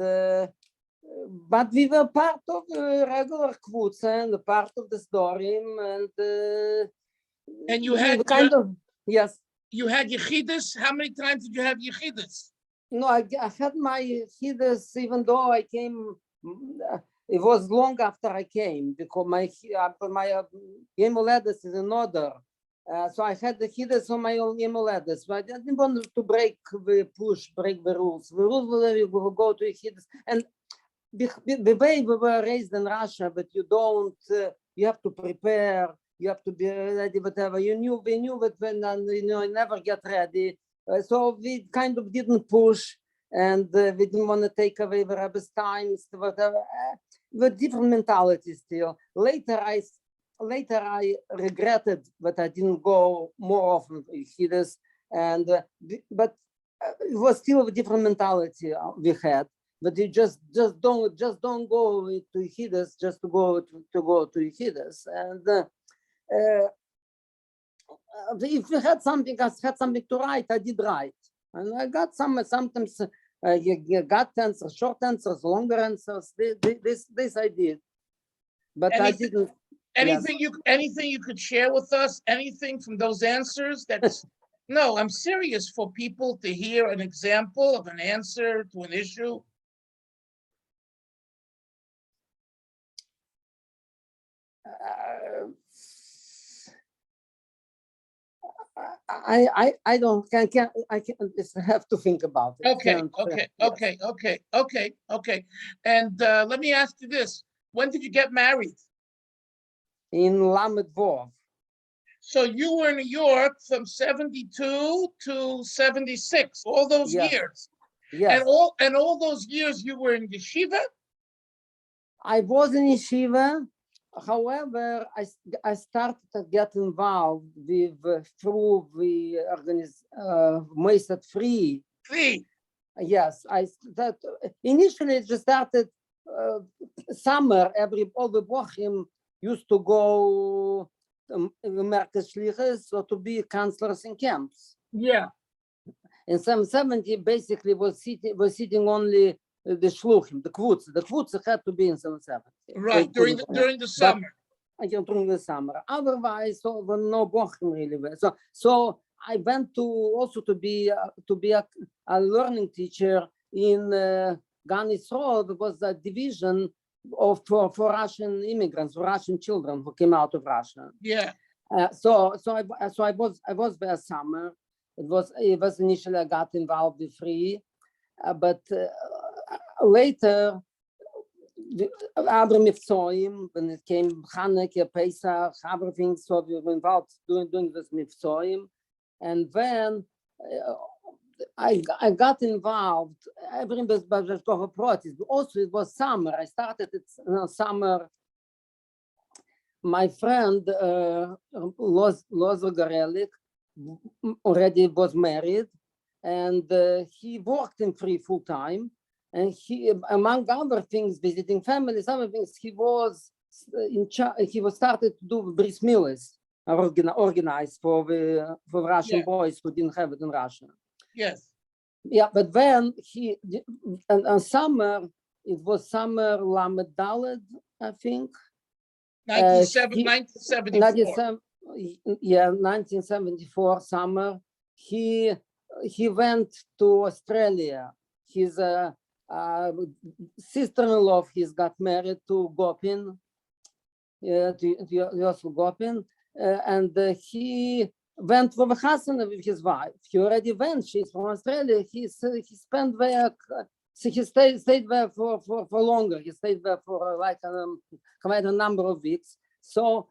But we were part of the regular Kevutza and part of the Sdorim, and you had yes. You had Yechidus. How many times did you have Yechidus? No, I had my Yechidus even though I came. It was long after I came because my Yom Holedes is in order. So I had the Yechidus on my own Yom Holedes. But I didn't want to break the rules. The rules were you will go to Yechidus and. The way we were raised in Russia, but you have to prepare, you have to be ready, whatever. We knew that when you never get ready. So we kind of didn't push, and we didn't want to take away the Rebbe's times, whatever. With different mentality still. Later I regretted that I didn't go more often to Yechidus, but it was still a different mentality we had. But you just don't go to Yechidus just to go to Yechidus. And if you had something to write, I did write, and I got sometimes you got answers, short answers, longer answers. This I did, but I didn't. Anything you could share with us? Anything from those answers? No, I'm serious, for people to hear an example of an answer to an issue. I don't can't I just have to think about it. Okay. And let me ask you this: when did you get married? In Lamed Vov. So you were in New York from 72 to 76, all those years. Yes. And all those years you were in yeshiva? I was in yeshiva. However, I started to get involved with through the Moisat Free. Yes, I that initially it just started summer. All the bochim used to go Shliach, or to be counselors in camps. Yeah. In some 70, basically was sitting only the shluchim, the Kevutza. The Kevutza had to be in some 70. Right, during the summer. During the summer. Otherwise, so there were no bochim really. So I went to also to be a learning teacher in Gan Yisrael. There was a division for Russian immigrants, for Russian children who came out of Russia. Yeah. So I was there summer. It was initially I got involved with free, but later other mifzoim, when it came Chanukah, Pesach, other things, so we were involved doing this mifzoim, and then I got involved. Everything was a process. Also, it was summer. I started it summer. My friend Lozer Garelik already was married, and he worked in free full time. And he, among other things, visiting families, other things, he was in charge. He was started to do bris milas, organized for Russian boys who didn't have it in Russia. Yes. Yeah, but then and summer, it was summer Lamed Daled, I think. 1974. 1974 summer. He went to Australia. His sister-in-law of his got married to Gopin, to Gopin, and he went for vacation with his wife. He already went. She's from Australia. He spent there. So he stayed there for longer. He stayed there for quite a number of weeks. So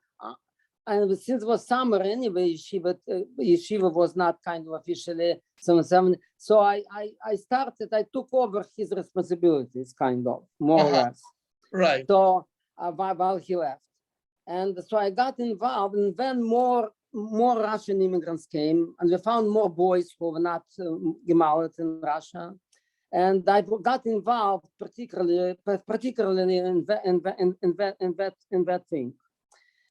and since it was summer anyway, yeshiva was not kind of officially 77. So I took over his responsibilities, kind of, more or less. Right. So while he left. And so I got involved, and then more Russian immigrants came, and we found more boys who were not gemalet in Russia. And I got involved particularly in that thing.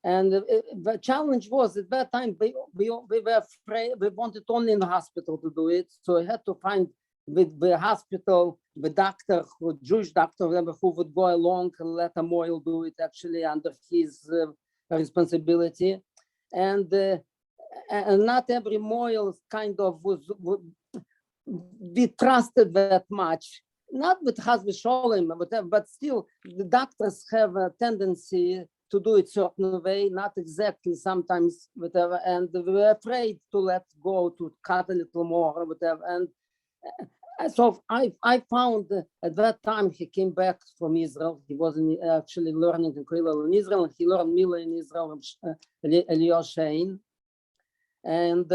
And the challenge was at that time we were afraid. We wanted only in the hospital to do it, so I had to find with the hospital the doctor, Jewish doctor, who would go along and let a Moil do it actually under his responsibility, and not every Moil kind of would be trusted that much. Not with Chas v'Sholem, but still the doctors have a tendency to do it certain way, not exactly sometimes, whatever, and we were afraid to let go, to cut a little more, or whatever. And so I found at that time he came back from Israel. He wasn't actually learning in Kollel in Israel. He learned Mila in Israel, Elio Shein, and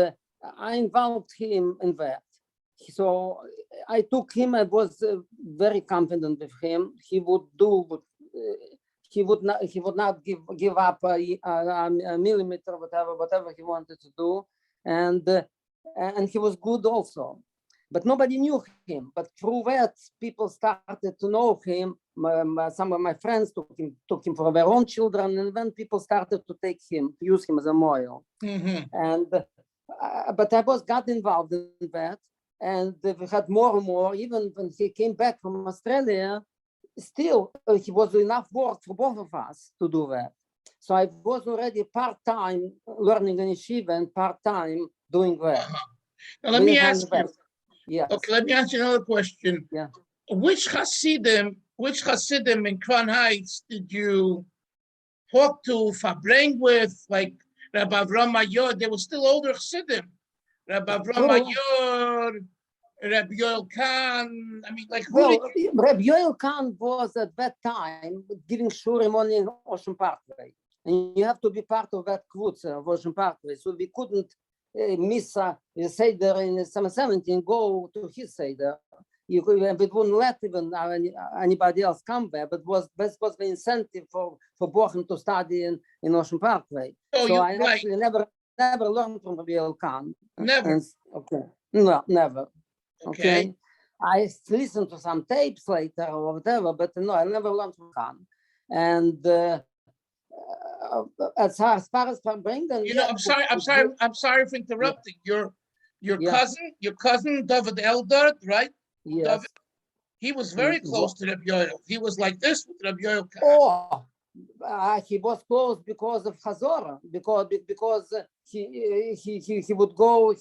I involved him in that. So I took him. I was very confident with him. He would do. He would not give up a millimeter, whatever he wanted to do, and he was good also. But nobody knew him. But through that, people started to know him. Some of my friends took him for their own children, and then people started to use him as a Moil. And but I got involved in that, and we had more and more. Even when he came back from Australia, still he was enough work for both of us to do that. So I was already part-time learning in yeshiva and part-time doing that. Now let me ask you. Yes. Okay, let me ask you another question. Yeah. Which Hasidim in Crown Heights did you talk to, fabring with, like Rabbi Avram Mayor? They were still older Hasidim. Rabbi Avram True. Mayor, Rabbi Yoel Khan. I mean, like, who Well, did you? Rebbe Yoel Khan was at that time giving shurim only in Ocean Parkway. And you have to be part of that Kevutza of Ocean Parkway. So we couldn't miss a Seder in 717, go to his Seder. We wouldn't let even anybody else come there, but this was the incentive for Bochum to study in Ocean Parkway. Oh, So I right. actually never learned from Rebbe Yoel Khan. Never. Okay. No, never. Okay. I listened to some tapes later or whatever, but no, I never learned from Khan. And as far as Brendan, You know, I'm sorry for interrupting. Your cousin David Eldad, right? Yes. David, he was very close to Rabbi Yoel. He was like this with Rabbi Yoel Khan. Oh, he was close because of Chazorah, because he would go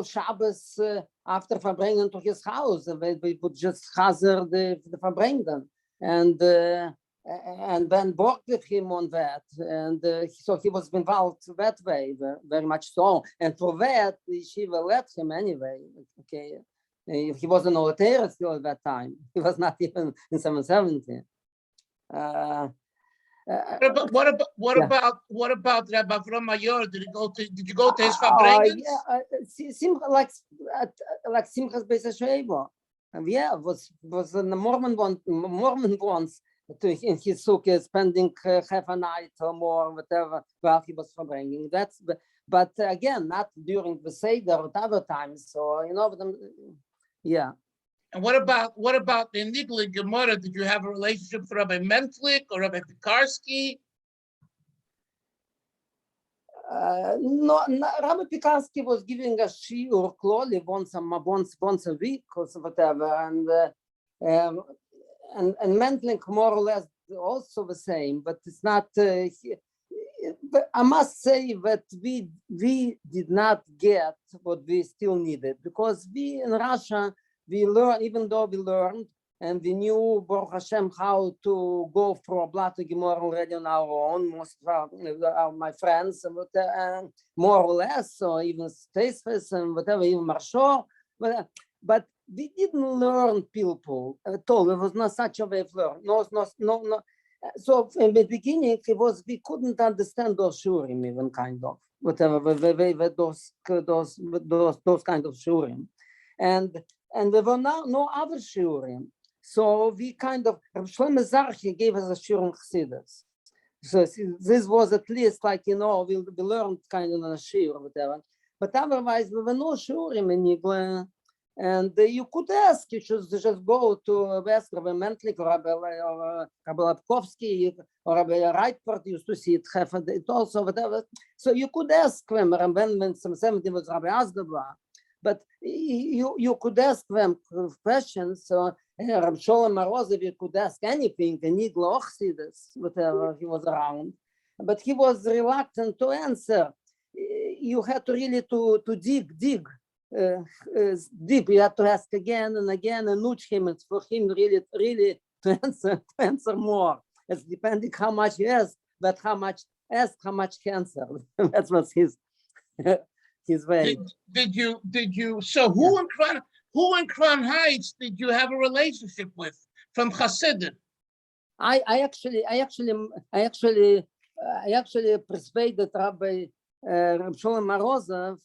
Shabbos after Farbrengen to his house, and we would just Chazer the Farbrengen, and then worked with him on that, and so he was involved that way, very much so, and for that the yeshiva let him anyway. Okay, he wasn't a Torah still at that time. He was not even in 770. What about Rabbi Avram Mayor? Did you go to his Farbrengens? Like Simchas Beis Sheva. Yeah, was the Mormon ones in his sukkah spending half a night or more, whatever, while he was bringing. But again, not during the Seder or other times. So yeah. And what about the Nigla Gemara? Did you have a relationship with Rabbi Mentlik or Rabbi Pekarsky? No, Rabbi Pekarsky was giving a shiur closely once a week or whatever, and Mentlik more or less also the same, but it's not. But I must say that we did not get what we still needed, because we in Russia, we learned, even though we learned and we knew, Baruch Hashem, how to go for a blood to Gemara already on our own, most of my friends, and more or less, or even Staceface and whatever, even Marshall, but we didn't learn people at all. There was not such a way of learning. No. So in the beginning, we couldn't understand those shurim, even kind of, whatever, those kind of shurim. And there were no other shurim. So we kind of, Shlomo Zarchi gave us a shurim chassidus. So this was at least like, we learned kind of a shur or whatever. But otherwise, there were no shurim in Yigla. And you could ask, you should just go to ask Rabbi Mentlik or Rabbi Lapkovsky or Rabbi Reitport used to see it also, whatever. So you could ask them, when some 70 was Rabbi Asgaba, but you could ask them questions. So Rabbi Sholem Marozev, you could ask anything, and Nigla Ochsidus, whatever, he was around. But he was reluctant to answer. You had to really to dig deep. You have to ask again and again and nudge him, and for him really to answer more. It's depending how much you ask, but how much he answered. That was his way. Did you? So who in Crown Heights did you have a relationship with from Chassidim? I actually persuaded Rabbi Sholem Marozev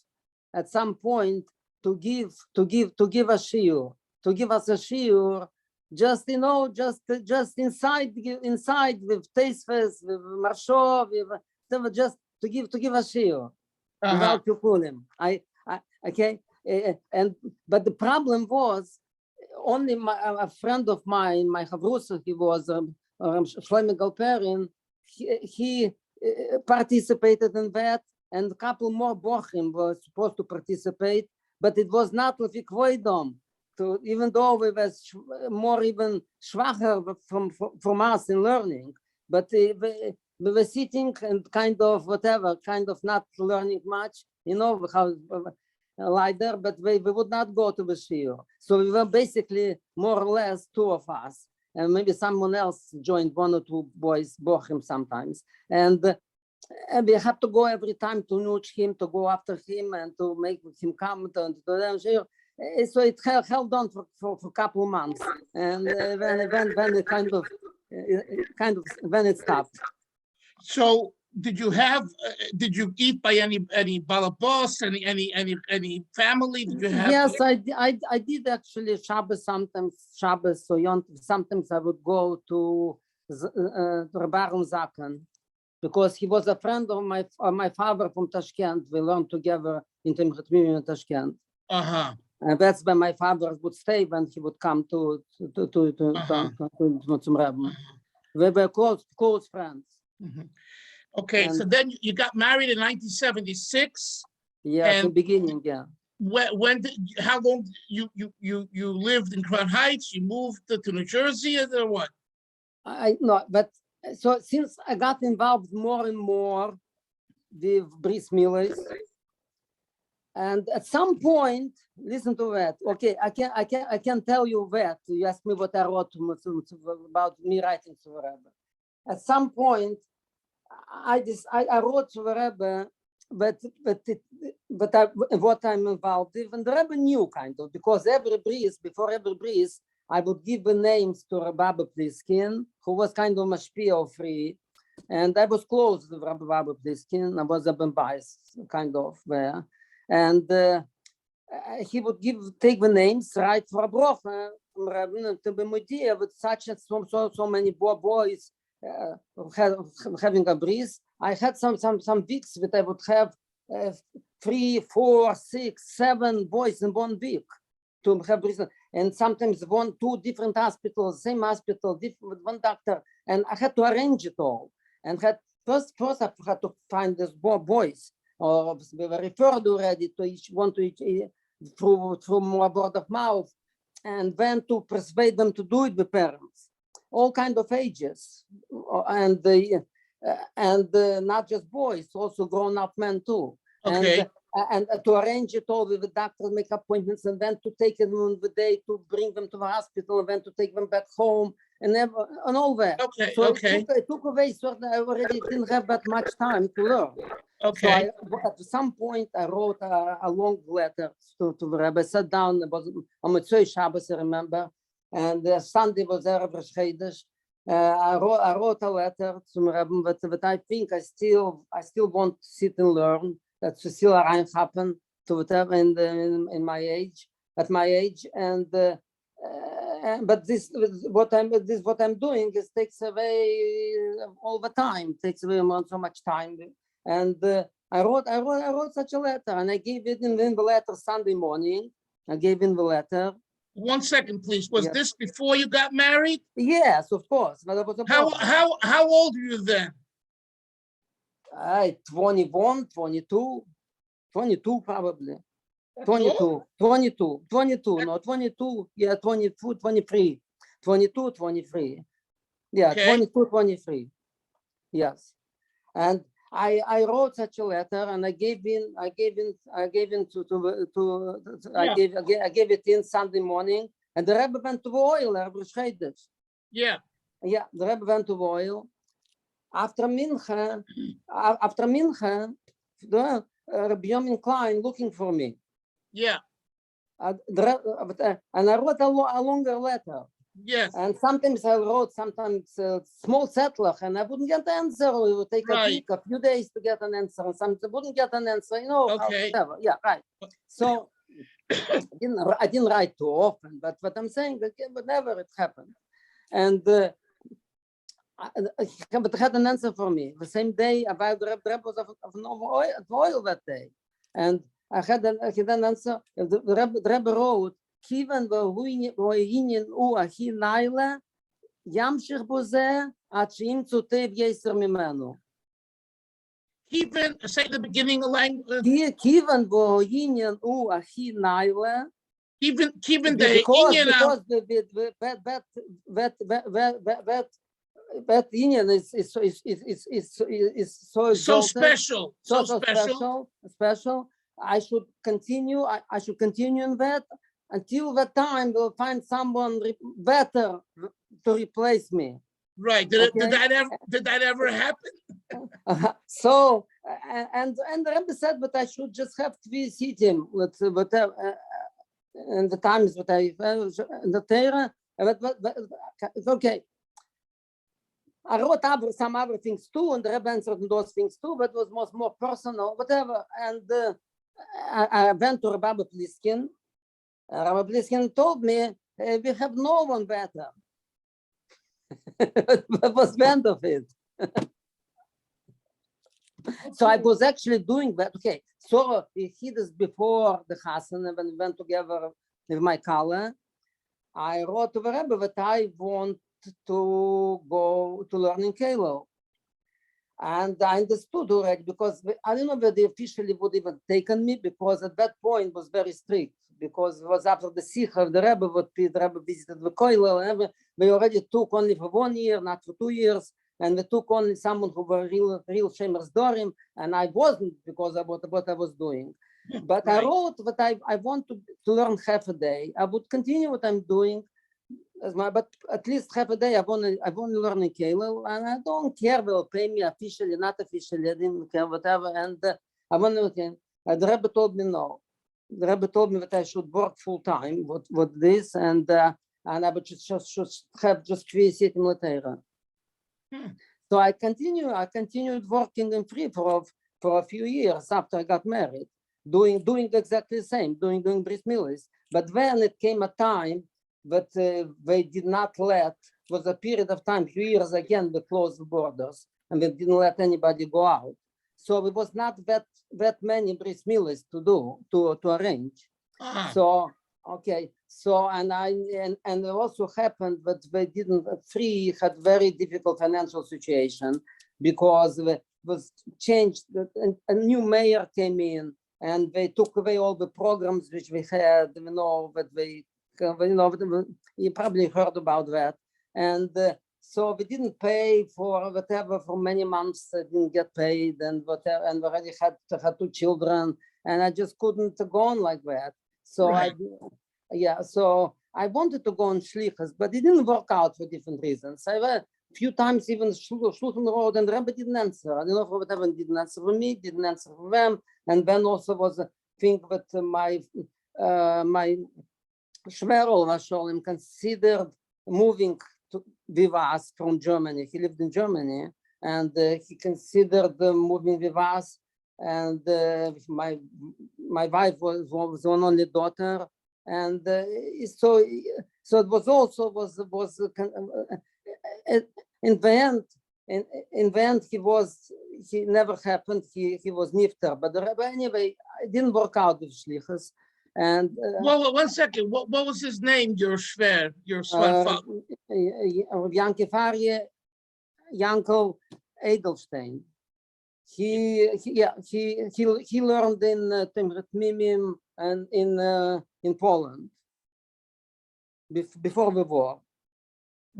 at some point to give a shiur, to give us a shiur, just inside with Teisves, with Marsho, just to give a shiur without Yukulim. Okay, but the problem was only a friend of mine, my Chavrusa, he was Shlomo Galperin, he participated in that, and a couple more bochim were supposed to participate, but it was not with Ikvoidom. Even though we were more even schwacher from us in learning, but we were sitting and kind of not learning much, how like there, but we would not go to the shiur. So we were basically more or less two of us, and maybe someone else joined, one or two boys, bochim sometimes, and And we have to go every time to nudge him, to go after him, and to make him come to them. So it held on for a couple of months, and when it kind of when it stopped. So did you eat by any balabos, any family? Did you have? Yes, I did actually Shabbos sometimes. Shabbos, so sometimes I would go to Rebbe Zaken, because he was a friend of my father from Tashkent. We learned together in Tashkent. And that's where my father would stay when he would come to Rebbe. We were close friends. Okay, And so then you got married in 1976. Yeah, the beginning, yeah. How long you lived in Crown Heights? You moved to New Jersey, or what? I know, but so since I got involved more and more with Bris Millers, and at some point, listen to that. Okay, I can tell you that. You asked me what I wrote about me writing to the Rebbe. At some point, I wrote to the Rebbe, but what I'm involved with, and the Rebbe knew kind of, because before every bris, I would give the names to Rabbi Pliskin, who was kind of mashpia free, and I was close to Rabbi Pliskin. I was a bias kind of there, and he would take the names, write for a brocha from Rabbi to be mudia with such and so many boys having a bris. I had some weeks that I would have 3, 4, 6, 7 boys in 1 week to have bris, and sometimes 1, 2 different hospitals, same hospital, different 1 doctor, and I had to arrange it all. And first I had to find these boys, or we were referred already to each one through more word of mouth, and then to persuade them to do it with parents, all kind of ages, and not just boys, also grown-up men too. Okay. And to arrange it all with the doctor, make appointments, and then to take them on the day to bring them to the hospital, and then to take them back home, and all that. Okay. So Okay. it took away. So I already didn't have that much time to learn. Okay. So at some point, I wrote a long letter to the Rebbe. I sat down. It was on Motzei Shabbos, I remember, and Sunday was Erev Rosh Chodesh. I wrote a letter to the Rebbe, but I think I still want to sit and learn. That's still happen to whatever in my age, at my age, and but what I'm doing is takes away all the time, takes away so much time, and I wrote such a letter, and I gave it in the letter Sunday morning. I gave in the letter. 1 second, please. Was Yes. this before you got married? Yes, of course. But was how old were you then? 21, 22 probably. 22, no, 22, yeah, 22, 23, 22, 23. Yeah, Okay. 22, 23. Yes. And I wrote such a letter, and I gave it in Sunday morning, and the Rebbe went to the oil, Rebbe Chodesh. Yeah. Yeah, the Rebbe went to the oil. After Mincha, the Rabbi Yomin Klein looking for me. Yeah. And I wrote a longer letter. Yes. And sometimes I wrote small settler, and I wouldn't get the answer. It would take a week, a few days to get an answer, and sometimes I wouldn't get an answer. Okay. Whatever. Yeah, right. So I didn't write too often, but what I'm saying, that whenever it happened, and but I had an answer for me the same day. About the Rebbe was of oil that day, and I had an answer. The Rebbe wrote, "Kivan v'hoyinin u achi naila yamshich boze ad sheim tzotev yeser mimenu." Even say the beginning of language. Kivan v'hoyinin u achi naila. Even the because that union is so special. So special. I should continue. I should continue in that until that time we'll find someone better to replace me. Right. Did that ever happen? So and the Rebbe said that I should just have to sit him with whatever and the times that I the Torah. It's okay. I wrote some other things too, and the Rebbe answered those things too, but it was more personal, whatever. And I went to Rabbi Pliskin. Rabbi Pliskin told me, we have no one better. What was the end of it? So I was actually doing that. Okay, so he did this before the Chassan, and when we went together with my Kollel, I wrote to the Rebbe that I want to go to learn in Kollel. And I understood already, because I don't know whether they officially would even taken me, because at that point was very strict, because it was after the Sikha of the Rebbe, what the Rebbe visited the Kollel, and we already took only for 1 year, not for 2 years, and we took only someone who were real Shemers Dorim, and I wasn't, because of what I was doing. But right. I wrote that I want to learn half a day. I would continue what I'm doing, but at least half a day I want to learn in Kollel, and I don't care if they'll pay me officially, not officially, I didn't care, whatever. And I want to, the Rebbe told me no. The Rebbe told me that I should work full time with this, and I would just have just 3 sitting later. So I continued working in free for a few years after I got married, doing exactly the same, doing bris milas. But then it came a time that they did not let, was a period of time, few years again, they closed the borders and they didn't let anybody go out. So it was not that many bris milas to arrange. So okay, so and it also happened that they didn't, Free had very difficult financial situation, because it was changed, a new mayor came in and they took away all the programs which we had, you probably heard about that. And so we didn't pay for whatever for many months, didn't get paid, and whatever, and we already had 2 children, and I just couldn't go on like that. So right. So I wanted to go on Shliach, but it didn't work out for different reasons. I went a few times even Shluchim Road, and the Rebbe didn't answer. I don't know for whatever, didn't answer for me, didn't answer for them. And then also was a thing that my Shmerol Vasholim considered moving with us from Germany. He lived in Germany, and he considered moving with us. And my wife was one only daughter, and so it was also in the end he never happened. He was niftar, but anyway, it didn't work out with Shlichus. And well, 1 second. What was his name? Your father? Yankel Edelstein. He learned in Timrit Mimim and in Poland before the war.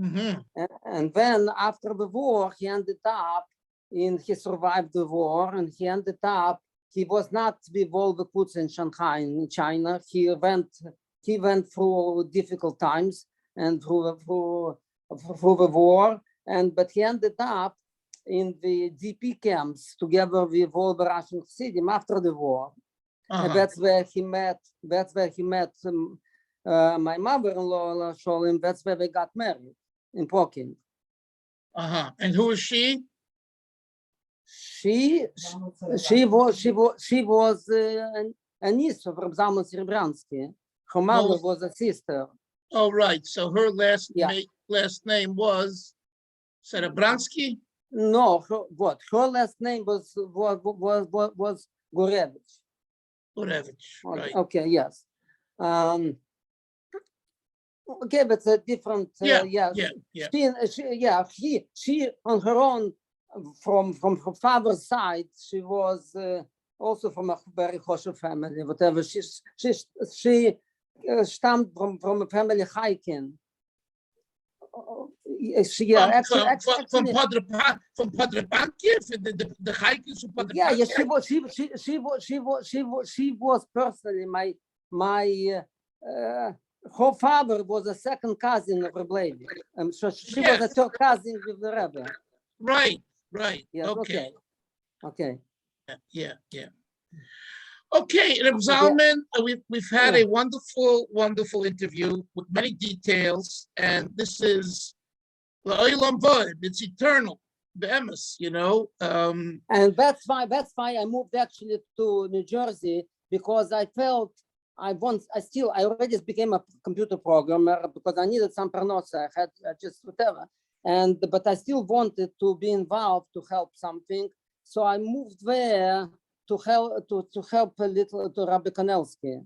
Mm-hmm. And then after the war, he survived the war, and he was not with all the Kutz in Shanghai in China. He went through difficult times and through the war, but he ended up in the DP camps together with all the Russian Chassidim after the war. And that's where he met my mother-in-law, Sholim. That's where they got married, in Pokin. And who is she? She was a niece of Reb Zalman Serebransky. Her mother was a sister. Oh, right. So her last name was Serebransky? No, her last name was Gorevich. Gorevich, right. Okay, yes. Okay, but it's a different. She on her own, from her father's side, she was also from a very Choshev family. Whatever she stammed from a family Chaikin. From Padre Pankiv, the Chaikins from Padre Pankiv. She was personally my her father was a second cousin of Rebbe. So she was a third cousin with the Rebbe. Right. Right. Yes, Okay. okay. Yeah. Okay, Rebbe Zalman, we've had a wonderful interview with many details, and this is L'Olam Vod. It's eternal, be'emes, And that's why I moved actually to New Jersey, because I felt I already became a computer programmer because I needed some parnosa. I had just whatever, but I still wanted to be involved to help something. So I moved there to help a little to Rabbi Kanelsky.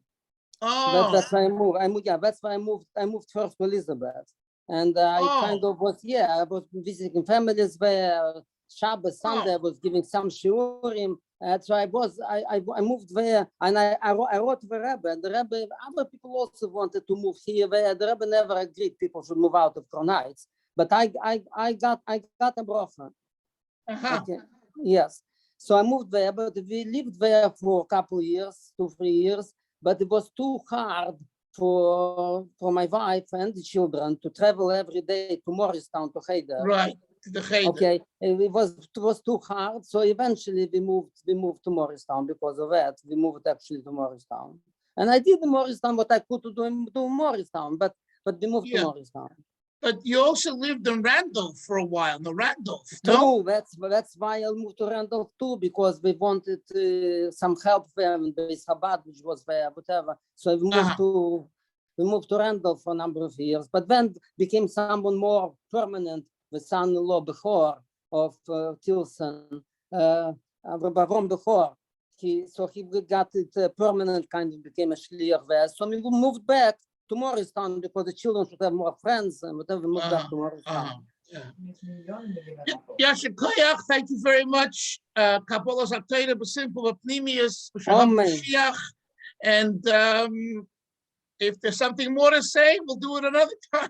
That's why I moved. That's why I moved. I moved first to Elizabeth, and I kind of was. I was visiting families there. Shabbos, Sunday, I was giving some shiurim. So I moved there, and I wrote to the Rebbe. And the Rebbe, other people also wanted to move here. The Rebbe never agreed people should move out of Crown Heights, but I got a bracha. Okay. Yes. So I moved there, but we lived there for a couple of years, 2-3 years. But it was too hard for my wife and the children to travel every day to Morristown to Cheder. Right. The Cheder. Okay, it was too hard. So eventually we moved to Morristown because of that. We moved actually to Morristown, and I did in Morristown what I could do in Morristown, but we moved to Morristown. But you also lived in Randolph for a while. No, Randolph. True. That's why I moved to Randolph too, because we wanted some help there in Beis Chabad, which was there, whatever. So we moved to Randolph for a number of years, but then became someone more permanent. The son-in-law Bechor of Tilson, Rabbi Avrom Bechor. He got it permanent, kind of became a Shliach there. So we moved back to Morristown because the children should have more friends and whatever. Moved back to Morristown. Yasher Koyach, thank you very much. Kabbalah Zaktoida B'Simcha B'Pnimius Shliach, and if there's something more to say, we'll do it another time.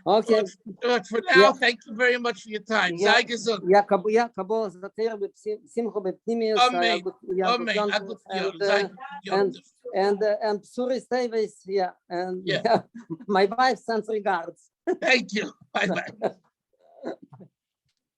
Okay. But for now, thank you very much for your time. Sei gesund. Kabbalah Zaktoida B'Simcha B'Pnimius. Amen. And Psuri Seves, and my wife sends regards. Thank you. Bye-bye.